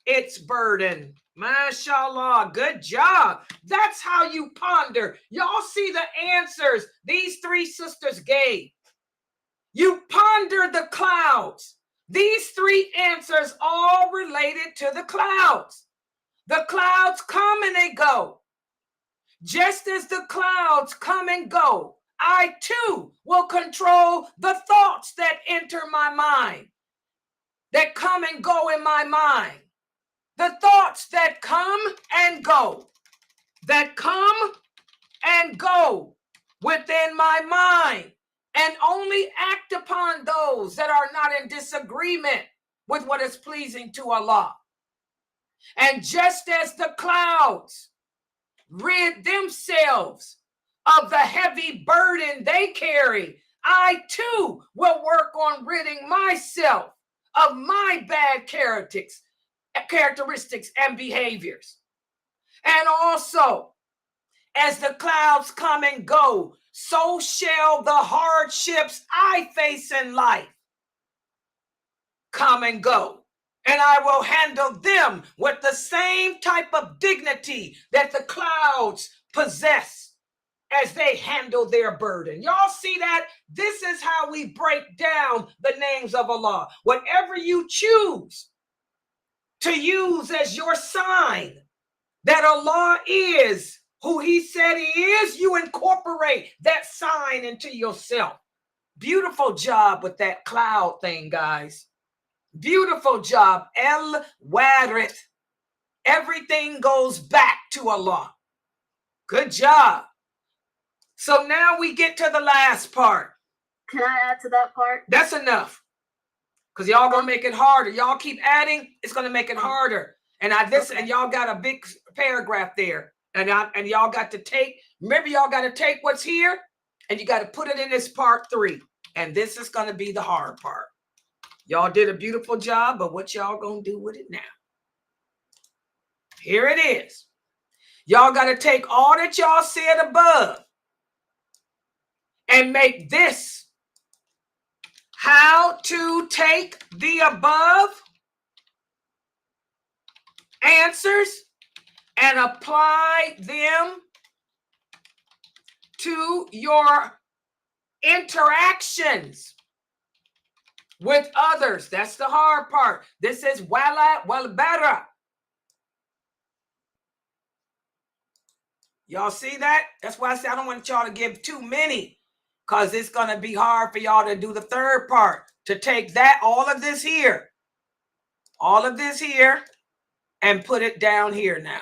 its burden. MashaAllah, good job. That's how you ponder. Y'all see the answers these three sisters gave. You ponder the clouds. These three answers all related to the clouds. The clouds come and they go. Just as the clouds come and go, I too will control the thoughts that enter my mind, that come and go in my mind. The thoughts that come and go, within my mind, and only act upon those that are not in disagreement with what is pleasing to Allah. And just as the clouds rid themselves of the heavy burden they carry, I too will work on ridding myself of my bad characteristics and behaviors. And also, as the clouds come and go, so shall the hardships I face in life come and go. And I will handle them with the same type of dignity that the clouds possess as they handle their burden. Y'all see that? This is how we break down the names of Allah. Whatever you choose to use as your sign that Allah is who He said He is, you incorporate that sign into yourself. Beautiful job with that cloud thing, guys. Beautiful job. Al-Waarith. Everything goes back to Allah. Good job. So now we get to the last part. Can I add to that part? That's enough. because y'all gonna make it harder. Y'all keep adding, it's gonna make it harder. And and y'all got a big paragraph there. And y'all got to take, remember, y'all got to take what's here and you got to put it in this part 3. And this is gonna be the hard part. Y'all did a beautiful job, but what y'all gonna do with it now? Here it is. Y'all got to take all that y'all said above and make this how to take the above answers and apply them to your interactions with others. That's the hard part. This is walbara. Y'all see that? That's why I say I don't want y'all to give too many, because it's going to be hard for y'all to do the third part, to take that, all of this here, and put it down here now.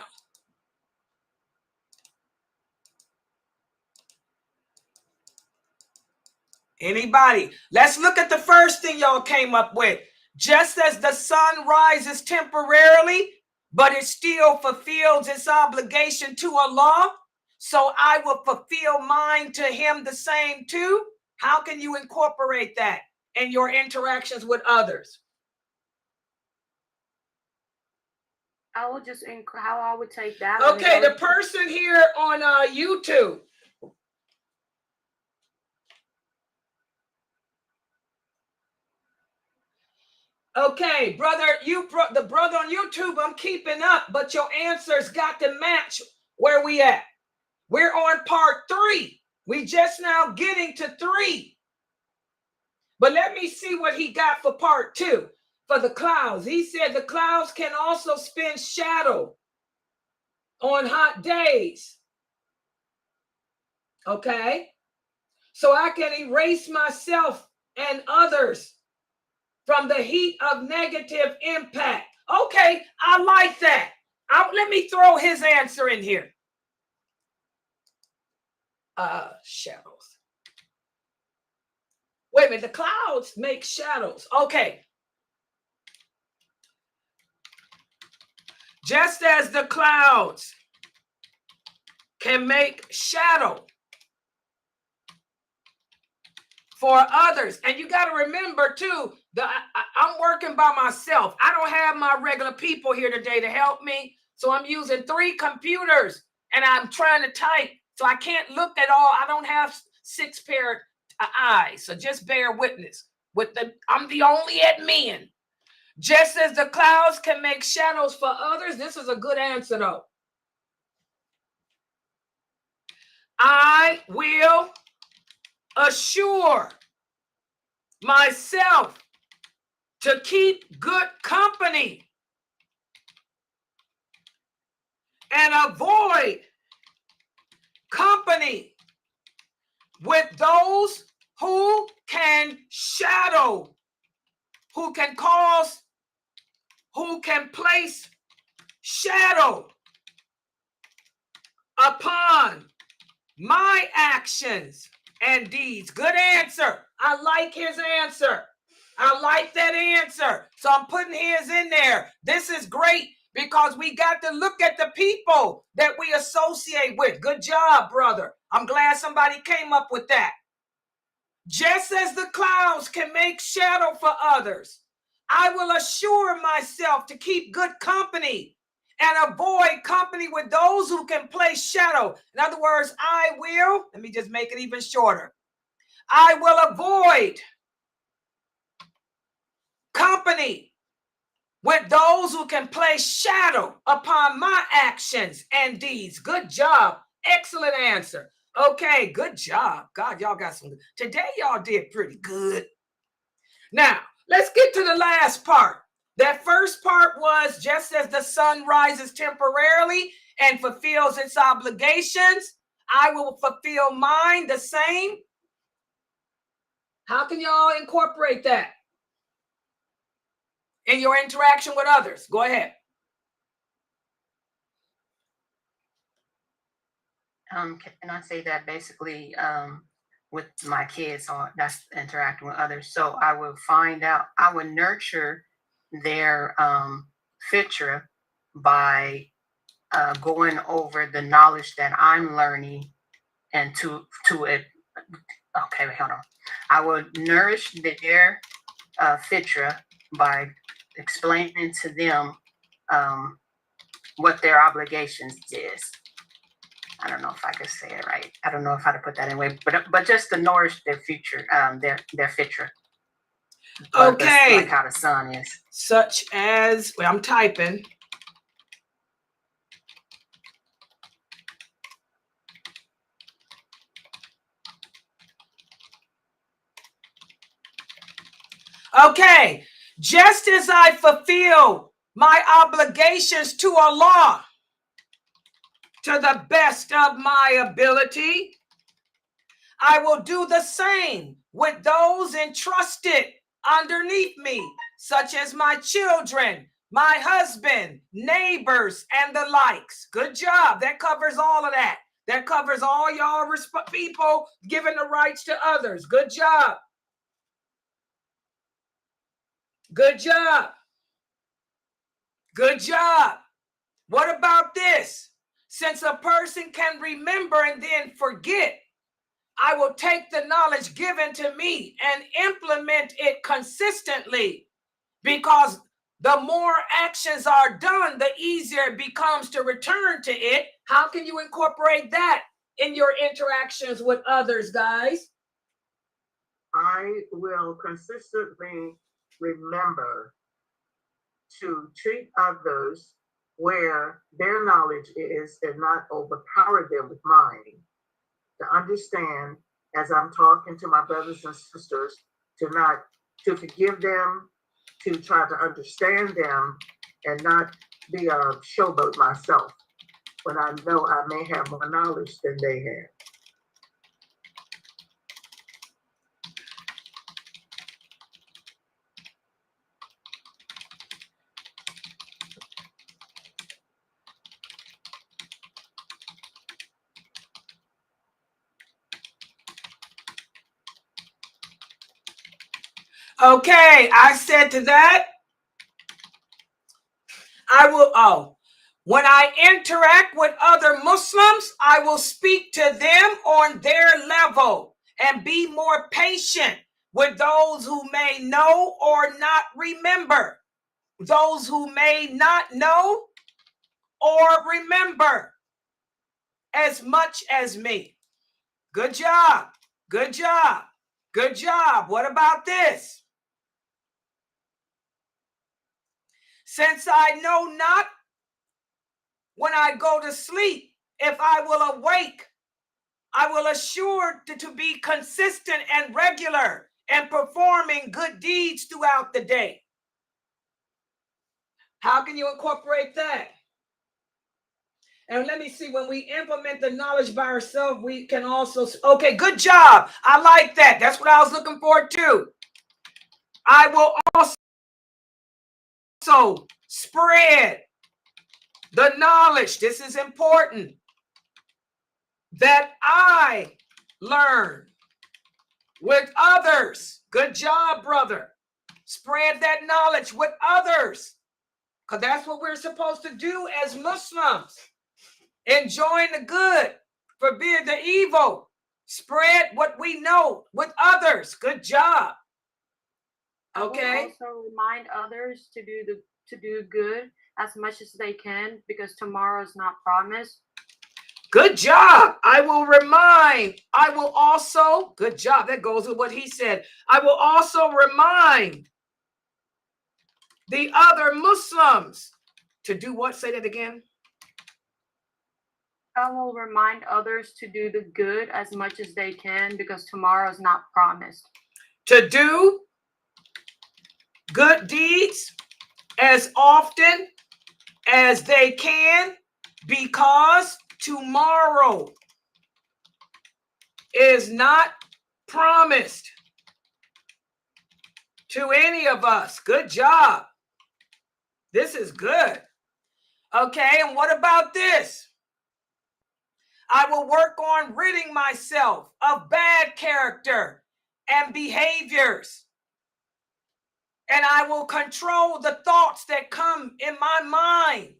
Anybody? Let's look at the first thing y'all came up with. Just as the sun rises temporarily, but it still fulfills its obligation to Allah, so I will fulfill mine to him the same too. How can you incorporate that in your interactions with others? I would just how I would take that. Okay, the person here on YouTube. Okay, brother, the brother on YouTube, I'm keeping up, but your answers got to match where we at. We're on part 3. We just now getting to 3. But let me see what he got for part 2. For the clouds, he said the clouds can also spin shadow on hot days. Okay, so I can erase myself and others from the heat of negative impact. Okay, I like that. Let me throw his answer in here. Shadows. Wait a minute, the clouds make shadows. Okay. Just as the clouds can make shadow for others. And you got to remember too, I'm working by myself. I don't have my regular people here today to help me. So I'm using 3 computers and I'm trying to type. So I can't look at all. I don't have 6 pair of eyes. So just bear witness. I'm the only admin. Just as the clouds can make shadows for others. This is a good answer though. I will assure myself to keep good company and avoid company with those who can shadow, who can place shadow upon my actions and deeds. Good answer. I like his answer. I like that answer. So I'm putting his in there. This is great because we got to look at the people that we associate with. Good job, brother. I'm glad somebody came up with that. Just as the clouds can make shadow for others, I will assure myself to keep good company and avoid company with those who can place shadow. In other words, let me just make it even shorter. I will avoid company with those who can place shadow upon my actions and deeds. Good job. Excellent answer. Okay, good job. God, y'all got some. Today, y'all did pretty good. Now, let's get to the last part. That first part was just as the sun rises temporarily and fulfills its obligations, I will fulfill mine the same. How can y'all incorporate that in your interaction with others? Go ahead. Can I say that basically with my kids, so that's interacting with others. So I will find out, I would nurture their fitra by going over the knowledge that I'm learning and to it. Okay, wait, hold on. I would nourish their fitra by explaining to them what their obligations is. I don't know if I could say it right. I don't know if how to put that in way, but just to nourish their future, their fitra. Okay. Like how the sun is. Such as, well, I'm typing. Okay. Just as I fulfill my obligations to Allah to the best of my ability, I will do the same with those entrusted underneath me, such as my children, my husband, neighbors, and the likes. Good job. That covers all of that. That covers all y'all people giving the rights to others. Good job. Good job. Good job. What about this? Since a person can remember and then forget, I will take the knowledge given to me and implement it consistently, because the more actions are done, the easier it becomes to return to it. How can you incorporate that in your interactions with others, guys? I will consistently remember to treat others where their knowledge is and not overpower them with mine. To understand, as I'm talking to my brothers and sisters, to forgive them, to try to understand them, and not be a showboat myself when I know I may have more knowledge than they have. Okay, I said to that, when I interact with other Muslims, I will speak to them on their level and be more patient with those who may know or not remember. Those who may not know or remember as much as me. Good job. Good job. Good job. What about this? Since I know not when I go to sleep, if I will awake, I will assure to be consistent and regular and performing good deeds throughout the day. How can you incorporate that? And let me see, when we implement the knowledge by ourselves, we can also, okay, good job. I like that. That's what I was looking for too. I will also spread the knowledge. This is important. That I learn with others. Good job, brother. Spread that knowledge with others, because that's what we're supposed to do as Muslims. Enjoying the good, forbid the evil. Spread what we know with others. Good job. Okay. Also remind others to do good as much as they can, because tomorrow is not promised. Good job. I will also, good job. That goes with what he said. I will also remind the other Muslims to do what? Say that again. I will remind others to do the good as much as they can, because tomorrow is not promised. To do good deeds as often as they can, because tomorrow is not promised to any of us. Good job. This is good. Okay, and what about this? I will work on ridding myself of bad character and behaviors. And I will control the thoughts that come in my mind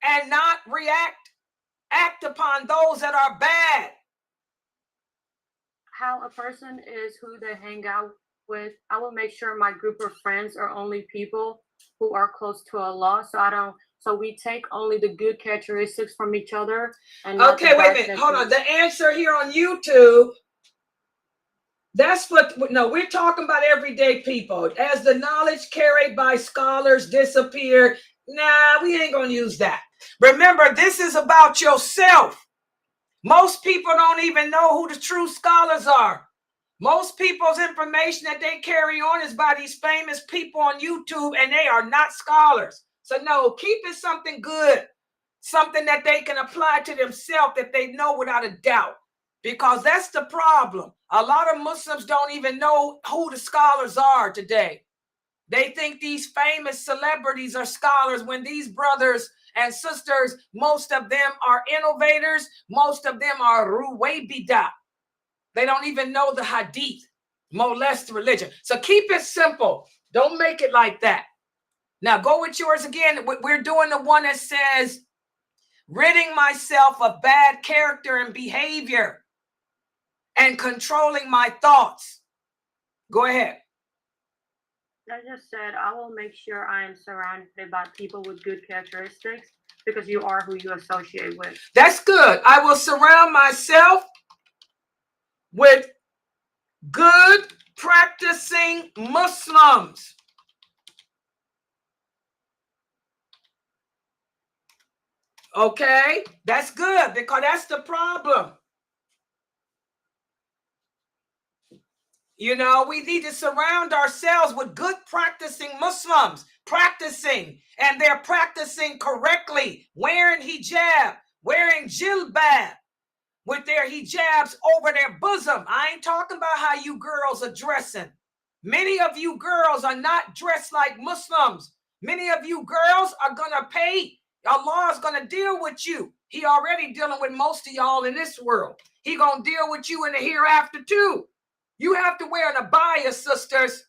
and not act upon those that are bad. How a person is who they hang out with. I will make sure my group of friends are only people who are close to Allah. So we take only the good characteristics from each other. And okay, wait a minute. Hold on. The answer here on YouTube. That's no, we're talking about everyday people. As the knowledge carried by scholars disappear, nah, we ain't going to use that. Remember, this is about yourself. Most people don't even know who the true scholars are. Most people's information that they carry on is by these famous people on YouTube, and they are not scholars. So no, keep it something good, something that they can apply to themselves that they know without a doubt. Because that's the problem. A lot of Muslims don't even know who the scholars are today. They think these famous celebrities are scholars when these brothers and sisters, most of them are innovators. Most of them are ruwaybida. They don't even know the hadith, molest religion. So keep it simple. Don't make it like that. Now go with yours again. We're doing the one that says, ridding myself of bad character and behavior and controlling my thoughts. Go ahead. I just said, I will make sure I am surrounded by people with good characteristics because you are who you associate with. That's good. I will surround myself with good practicing Muslims. Okay, that's good because that's the problem. You know, we need to surround ourselves with good practicing Muslims, and they're practicing correctly, wearing hijab, wearing jilbab, with their hijabs over their bosom. I ain't talking about how you girls are dressing. Many of you girls are not dressed like Muslims. Many of you girls are going to pay. Allah is going to deal with you. He already dealing with most of y'all in this world. He going to deal with you in the hereafter too. You have to wear an abaya, sisters.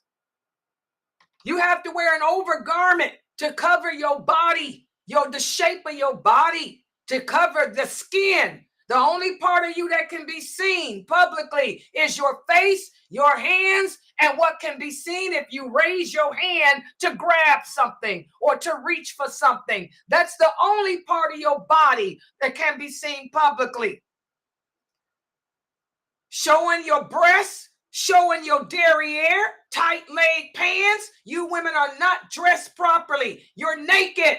You have to wear an overgarment to cover your body, the shape of your body, to cover the skin. The only part of you that can be seen publicly is your face, your hands, and what can be seen if you raise your hand to grab something or to reach for something. That's the only part of your body that can be seen publicly. Showing your breasts, showing your derriere, tight leg pants. You women are not dressed properly. You're naked.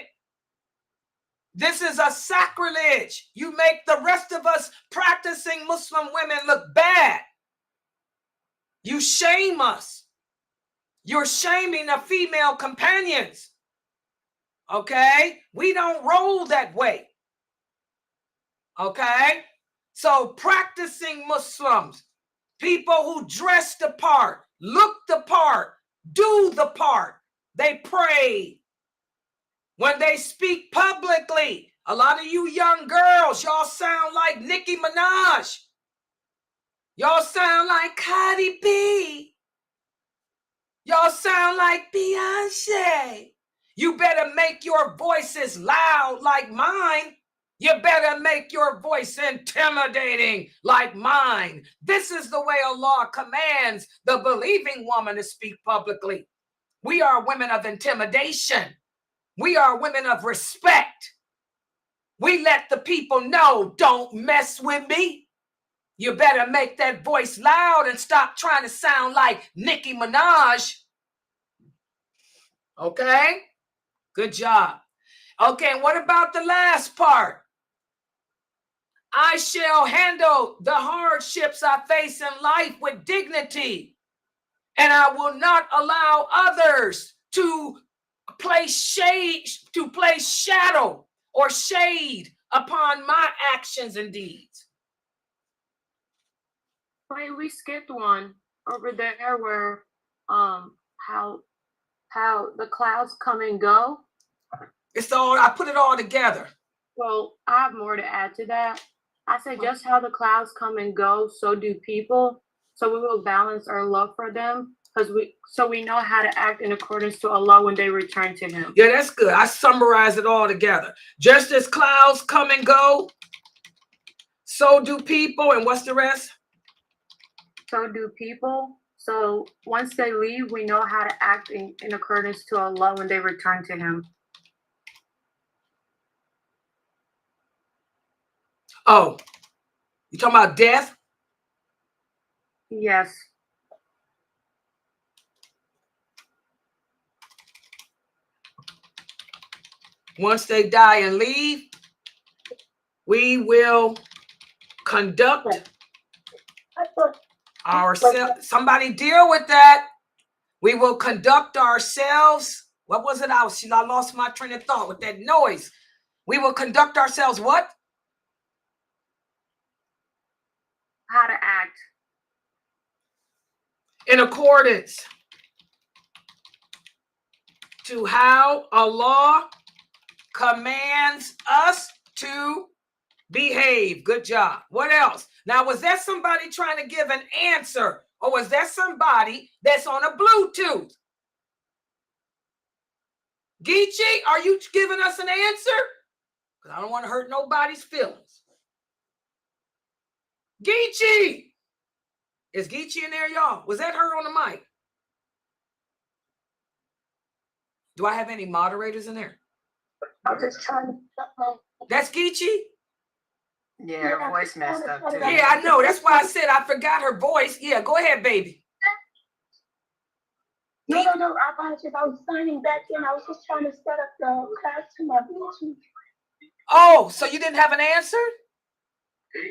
This is a sacrilege. You make the rest of us practicing Muslim women look bad. You shame us. You're shaming the female companions. Okay? We don't roll that way. Okay? So practicing Muslims, people who dress the part, look the part, do the part. They pray. When they speak publicly, a lot of you young girls, y'all sound like Nicki Minaj. Y'all sound like Cardi B. Y'all sound like Beyonce. You better make your voices loud like mine. You better make your voice intimidating like mine. This is the way Allah commands the believing woman to speak publicly. We are women of intimidation. We are women of respect. We let the people know, don't mess with me. You better make that voice loud and stop trying to sound like Nicki Minaj. Okay? Good job. Okay, and what about the last part? I shall handle the hardships I face in life with dignity, and I will not allow others to place shadow or shade upon my actions and deeds. Wait, we skipped one over there where how the clouds come and go. I put it all together. Well, I have more to add to that. I said just how the clouds come and go, so do people. So we will balance our love for them because we know how to act in accordance to Allah when they return to Him. Yeah, that's good. I summarized it all together. Just as clouds come and go, so do people. And what's the rest? So do people. So once they leave, we know how to act in accordance to Allah when they return to Him. Oh, you talking about death? Yes. Once they die and leave, we will conduct ourselves. Somebody deal with that. We will conduct ourselves. What was it? I lost my train of thought with that noise. We will conduct ourselves what? How to act. In accordance to how Allah commands us to behave. Good job. What else? Now, was that somebody trying to give an answer, or was that somebody that's on a Bluetooth? Geechee, are you giving us an answer? Because I don't want to hurt nobody's feelings. Geechee! Is Geechee in there, y'all? Was that her on the mic? Do I have any moderators in there? I'm just trying to. That's Geechee? Yeah, her voice messed up too. Yeah, I know. That's why I said I forgot her voice. Yeah, go ahead, baby. No, I apologize. I was signing back in. I was just trying to set up the class to my Bluetooth. Oh, so you didn't have an answer?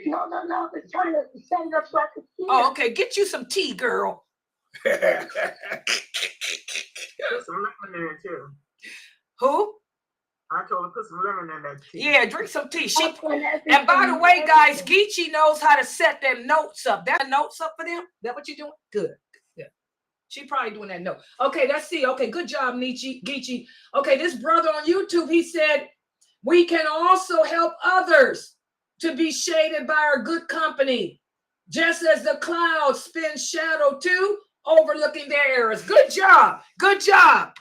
No. I was trying to set it up so I could see. Oh, okay. Get you some tea, girl. Put some lemon in it too. Who? I told her put some lemon in that tea. Yeah, drink some tea. And by the way, guys, Geechee knows how to set them notes up. That notes up for them? That what you're doing? Good. Yeah. She probably doing that note. Okay, let's see. Okay, good job, Geechee. Okay, this brother on YouTube, he said, we can also help others to be shaded by our good company, just as the clouds spin shadow too, overlooking their errors. Good job. Good job.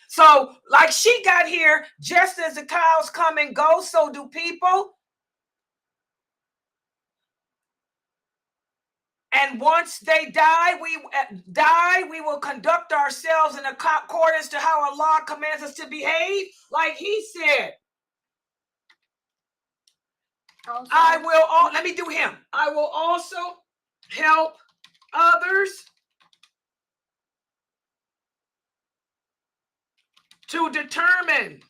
So, like she got here, just as the clouds come and go, so do people. And once they die, we will conduct ourselves in accordance to how Allah commands us to behave, like He said. Let me do him. I will also help others to determine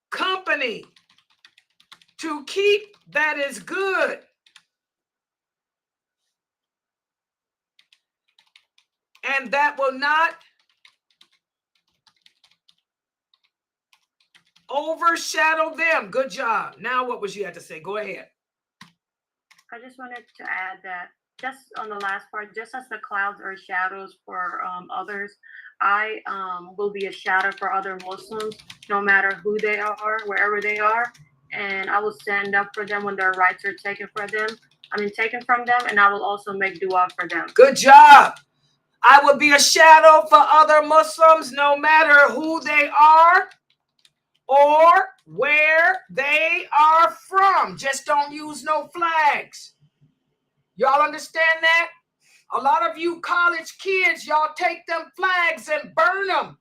company to keep that is good and that will not overshadow them. Good job. Now what was you had to say? Go ahead. I just wanted to add that just on the last part, just as the clouds are shadows for others, I will be a shadow for other Muslims, no matter who they are, wherever they are, and I will stand up for them when their rights are taken from them, and I will also make dua for them. Good job. I will be a shadow for other Muslims, no matter who they are or where they are from. Just don't use no flags. Y'all understand that? A lot of you college kids, y'all take them flags and burn them.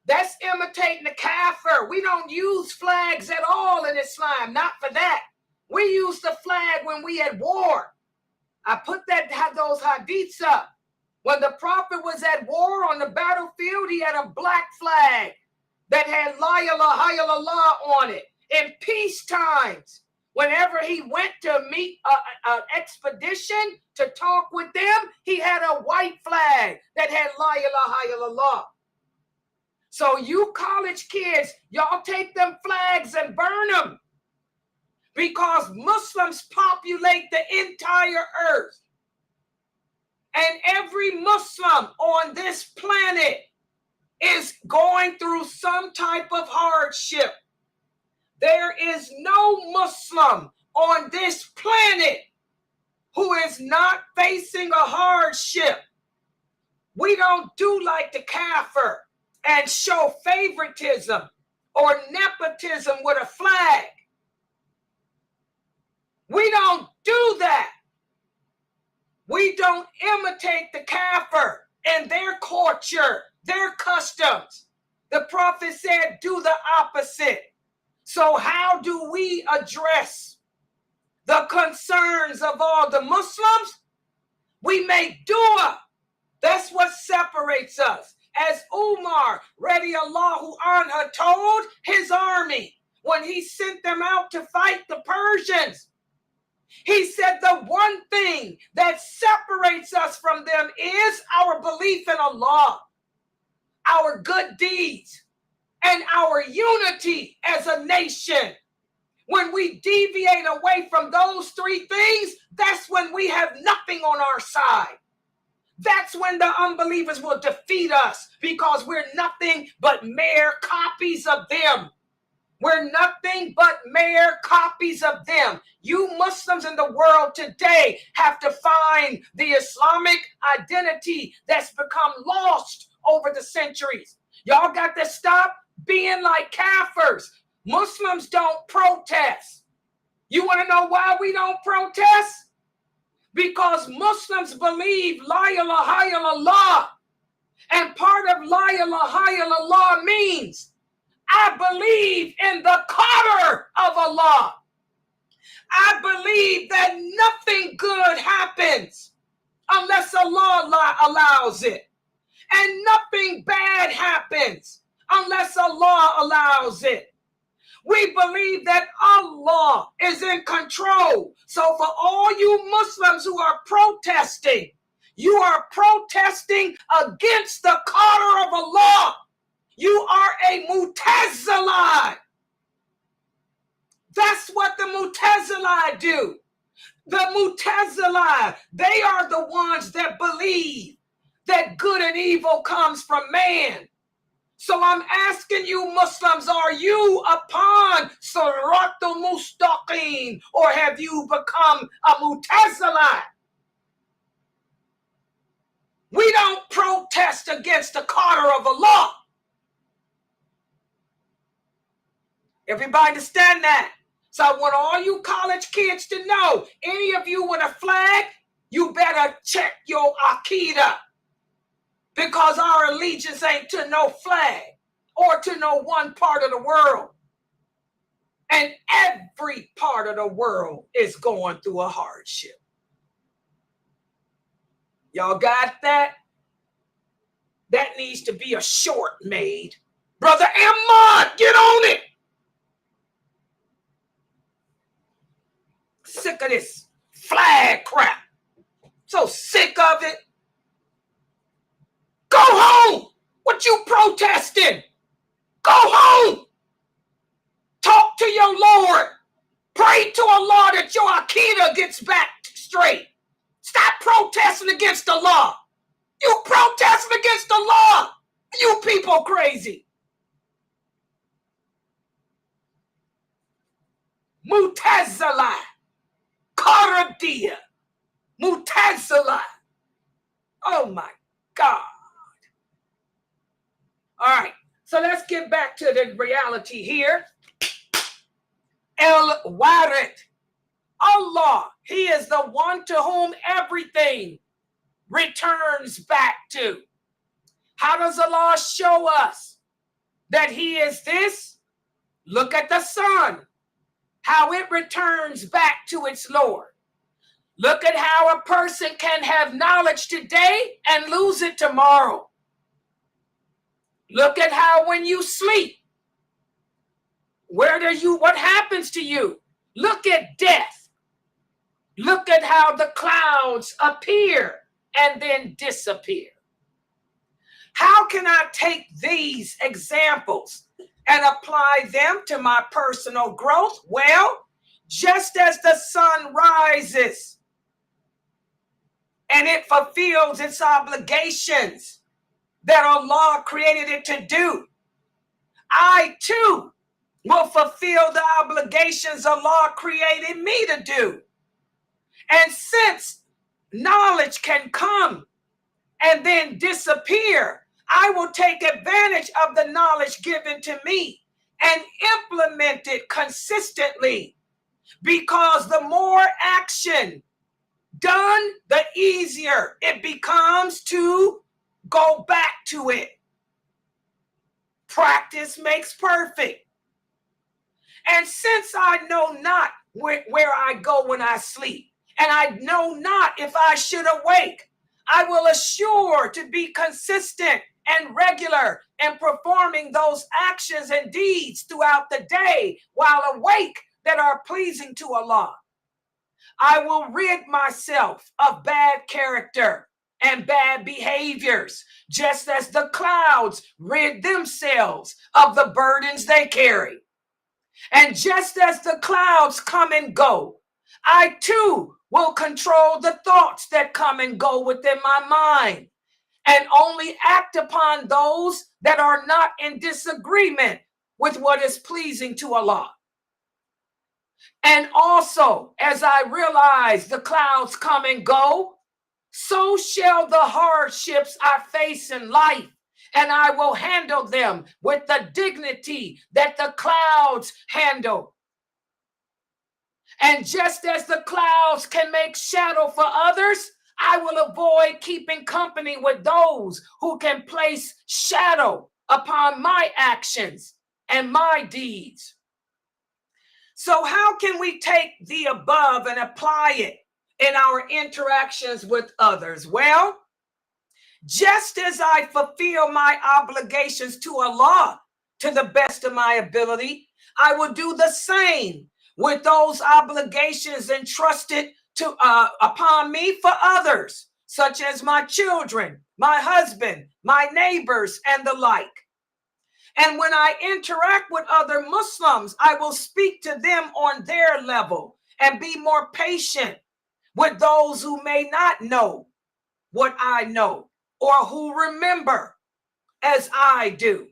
That's imitating the kafir. We don't use flags at all in Islam. Not for that. We use the flag when we at war. I put those hadiths up. When the prophet was at war on the battlefield, he had a black flag that had La ilaha illallah on it. In peace times, whenever he went to meet an expedition to talk with them, he had a white flag that had La ilaha illallah. So you college kids, y'all take them flags and burn them, because Muslims populate the entire earth. And every Muslim on this planet is going through some type of hardship. There is no Muslim on this planet who is not facing a hardship. We don't do like the kafir and show favoritism or nepotism with a flag. We don't do that. We don't imitate the kafir and their culture, their customs. The Prophet said, do the opposite. So how do we address the concerns of all the Muslims? We make dua. That's what separates us. As Umar radiallahu anhu told his army when he sent them out to fight the Persians, he said the one thing that separates us from them is our belief in Allah, our good deeds, and our unity as a nation. When we deviate away from those three things, that's when we have nothing on our side. That's when the unbelievers will defeat us, because we're nothing but mere copies of them. We're nothing but mere copies of them. You Muslims in the world today have to find the Islamic identity that's become lost over the centuries. Y'all got to stop being like kafirs. Muslims don't protest. You want to know why we don't protest? Because Muslims believe La ilaha illallah. And part of La ilaha illallah means I believe in the qadr of Allah. I believe that nothing good happens unless Allah allows it. And nothing bad happens unless Allah allows it. We believe that Allah is in control. So for all you Muslims who are protesting, you are protesting against the qadr of Allah. You are a Mu'tazilite. That's what the Mu'tazilite do. The Mu'tazilite, they are the ones that believe that good and evil comes from man. So I'm asking you Muslims, are you upon Siratul Mustaqim, or have you become a Mu'tazilite? We don't protest against the qadr of Allah. Everybody understand that? So I want all you college kids to know, any of you with a flag, you better check your Aqidah. Because our allegiance ain't to no flag or to no one part of the world. And every part of the world is going through a hardship. Y'all got that? That needs to be a short made. Brother Ahmad, get on it. Sick of this flag crap. So sick of it. Go home. What you protesting? Go home. Talk to your Lord. Pray to Allah that your Aqidah gets back straight. Stop protesting against the law. You protesting against the law. You people crazy. Mu'tazila. Qadriyya. Mu'tazila. Oh my God. All right, so let's get back to the reality here. Al-Waarith. Allah, He is the one to whom everything returns back to. How does Allah show us that He is this? Look at the sun, how it returns back to its Lord. Look at how a person can have knowledge today and lose it tomorrow. Look at how when you sleep, what happens to you? Look at death. Look at how the clouds appear and then disappear. How can I take these examples and apply them to my personal growth? Well, just as the sun rises and it fulfills its obligations, that Allah created it to do, I too will fulfill the obligations Allah created me to do. And since knowledge can come and then disappear, I will take advantage of the knowledge given to me and implement it consistently, because the more action done, the easier it becomes to go back to it. Practice makes perfect. And since I know not where I go when I sleep, and I know not if I should awake, I will assure to be consistent and regular in performing those actions and deeds throughout the day while awake that are pleasing to Allah. I will rid myself of bad character and bad behaviors, just as the clouds rid themselves of the burdens they carry. And just as the clouds come and go, I too will control the thoughts that come and go within my mind, and only act upon those that are not in disagreement with what is pleasing to Allah. And also, as I realize the clouds come and go, so shall the hardships I face in life, and I will handle them with the dignity that the clouds handle. And just as the clouds can make shadow for others, I will avoid keeping company with those who can place shadow upon my actions and my deeds. So how can we take the above and apply it in our interactions with others? Well, just as I fulfill my obligations to Allah to the best of my ability, I will do the same with those obligations entrusted to upon me for others, such as my children, my husband, my neighbors, and the like. And when I interact with other Muslims, I will speak to them on their level and be more patient with those who may not know what I know or who remember as I do.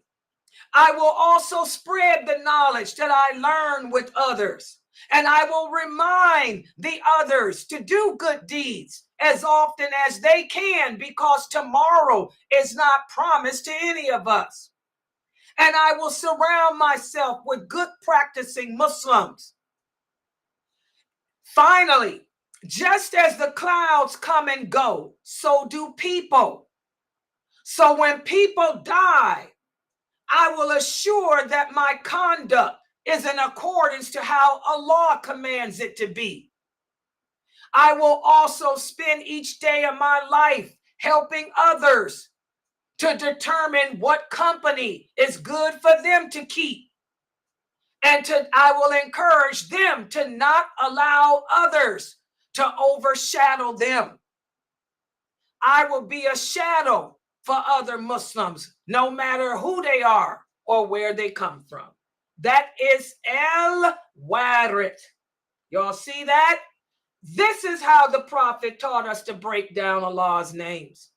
I will also spread the knowledge that I learn with others, and I will remind the others to do good deeds as often as they can, because tomorrow is not promised to any of us. And I will surround myself with good practicing Muslims. Finally, just as the clouds come and go, so do people. So when people die, I will assure that my conduct is in accordance to how Allah commands it to be. I will also spend each day of my life helping others to determine what company is good for them to keep. And I will encourage them to not allow others to overshadow them. I will be a shadow for other Muslims, no matter who they are or where they come from. That is Al-Waarith. Y'all see that? This is how the Prophet taught us to break down Allah's names.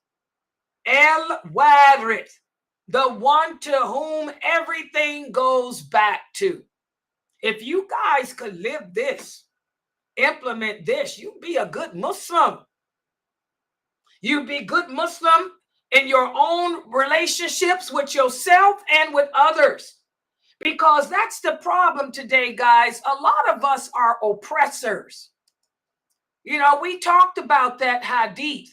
Al-Waarith, the one to whom everything goes back to. If you guys could live this, implement this, you'd be a good Muslim. You'd be good Muslim in your own relationships with yourself and with others. Because that's the problem today, guys. A lot of us are oppressors. You know, we talked about that hadith,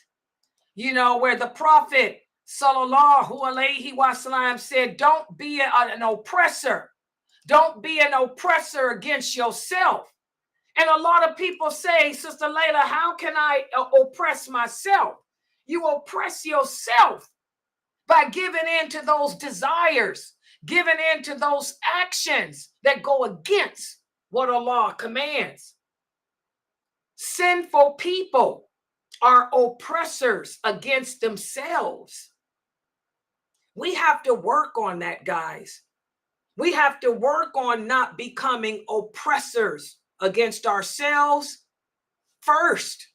you know, where the Prophet sallallahu alaihi wasallam said, don't be an oppressor. Don't be an oppressor against yourself. And a lot of people say, Sister Laila, how can I oppress myself? You oppress yourself by giving in to those desires, giving in to those actions that go against what Allah commands. Sinful people are oppressors against themselves. We have to work on that, guys. We have to work on not becoming oppressors against ourselves first,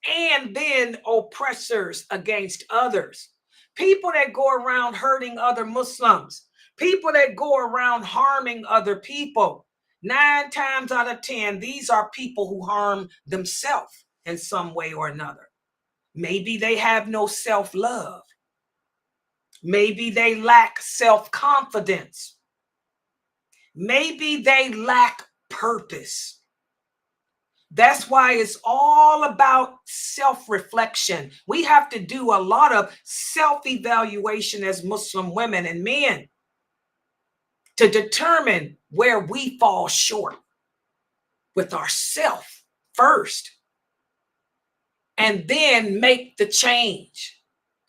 and then oppressors against others. People that go around hurting other Muslims, people that go around harming other people, 9 times out of 10, these are people who harm themselves in some way or another. Maybe they have no self-love. Maybe they lack self-confidence. Maybe they lack purpose. That's why it's all about self-reflection. We have to do a lot of self-evaluation as Muslim women and men to determine where we fall short with ourselves first, and then make the change.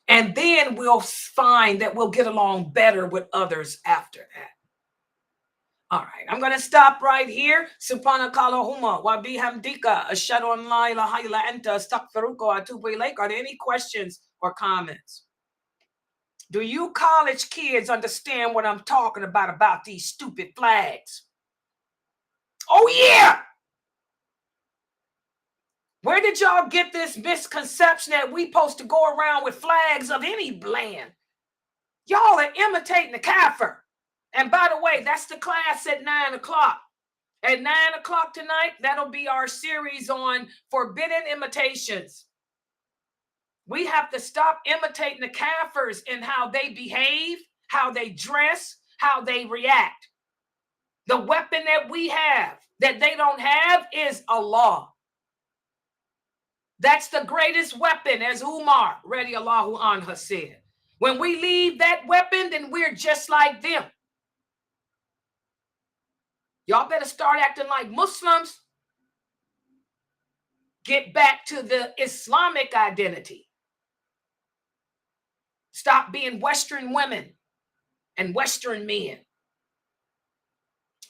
And then we'll find that we'll get along better with others after that. All right, I'm going to stop right here. Subhanakallahumma wa bihamdika ashhadu an la ilaha illa anta astaghfiruka wa atubu ilaik. Are there any questions or comments? Do you college kids understand what I'm talking about these stupid flags? Oh, yeah. Where did y'all get this misconception that we supposed to go around with flags of any land? Y'all are imitating the kafir. And by the way, that's the class at 9 o'clock. At 9 o'clock tonight, that'll be our series on forbidden imitations. We have to stop imitating the kafirs in how they behave, how they dress, how they react. The weapon that we have that they don't have is Allah. That's the greatest weapon, as Umar radiallahu anhu said. When we leave that weapon, then we're just like them. Y'all better start acting like Muslims. Get back to the Islamic identity. Stop being Western women and Western men.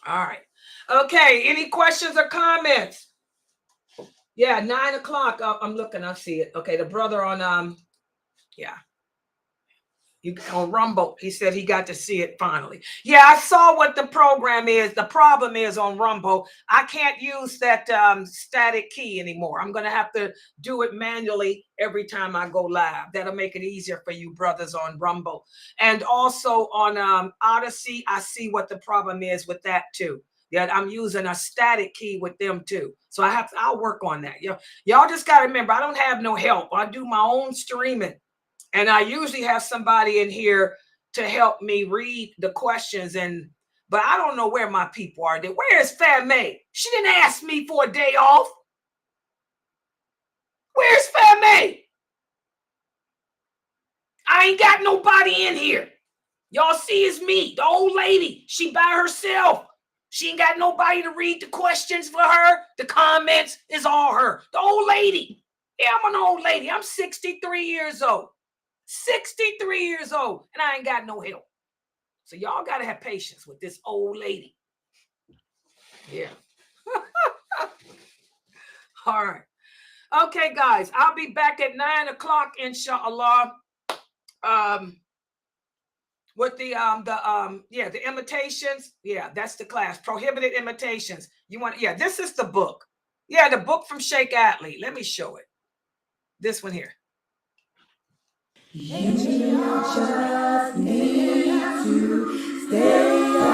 All right. Okay, any questions or comments? Yeah, 9 o'clock. I'm looking, I see it. Okay, the brother on on Rumble, he said he got to see it finally. Yeah, I saw what the program is. The problem is on Rumble, I can't use that static key anymore. I'm going to have to do it manually every time I go live. That'll make it easier for you brothers on Rumble. And also on Odyssey, I see what the problem is with that too. Yeah, I'm using a static key with them too. So I'll work on that. Y'all just got to remember, I don't have no help. I do my own streaming. And I usually have somebody in here to help me read the questions. But I don't know where my people are. Where is Fame? She didn't ask me for a day off. Where's Fame? I ain't got nobody in here. Y'all see it's me, the old lady. She by herself. She ain't got nobody to read the questions for her. The comments is all her. The old lady. Yeah, I'm an old lady. I'm 63 years old. 63 years old, and I ain't got no help. So y'all got to have patience with this old lady. Yeah. All right. Okay, guys, I'll be back at 9 o'clock, inshallah. With the imitations. Yeah, that's the class. Prohibited imitations. This is the book. Yeah, the book from Sheikh Atlee. Let me show it. This one here. You just need to stay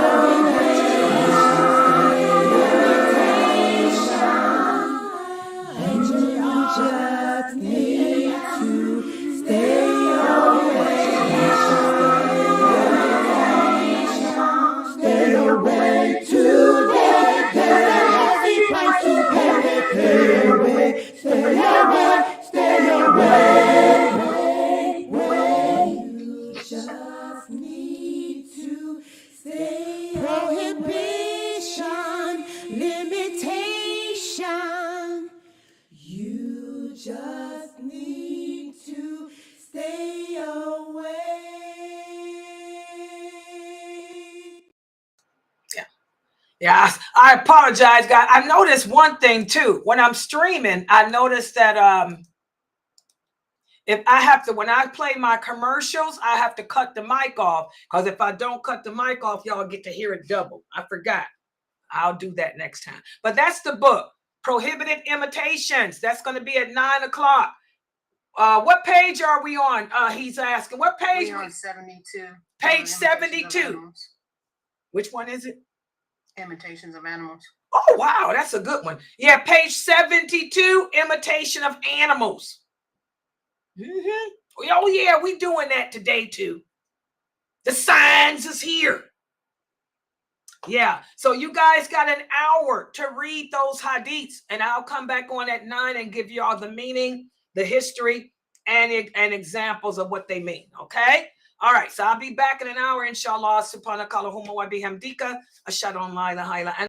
away today. There's a heavy price to pay. Stay away. You just need to stay. Prohibition, limitation. You just need to stay away. Yeah, I apologize, guys. I noticed one thing too. When I'm streaming, I noticed that when I play my commercials, I have to cut the mic off, because if I don't cut the mic off, y'all get to hear it double. I forgot. I'll do that next time. But that's the book, Prohibited Imitations. That's going to be at 9 o'clock. What page are we on? He's asking. What page? We're on 72. Page Imitations of 72. Animals. Which one is it? Imitations of Animals. Oh, wow. That's a good one. Yeah, page 72, Imitation of Animals. Oh, yeah, we doing that today, too. The signs is here. Yeah, so you guys got an hour to read those hadiths, and I'll come back on at 9 and give you all the meaning, the history, and examples of what they mean, okay? All right, so I'll be back in an hour, inshallah. Subhanakallahumma wa bihamdika. Ashhadu an la ilaha illa anta.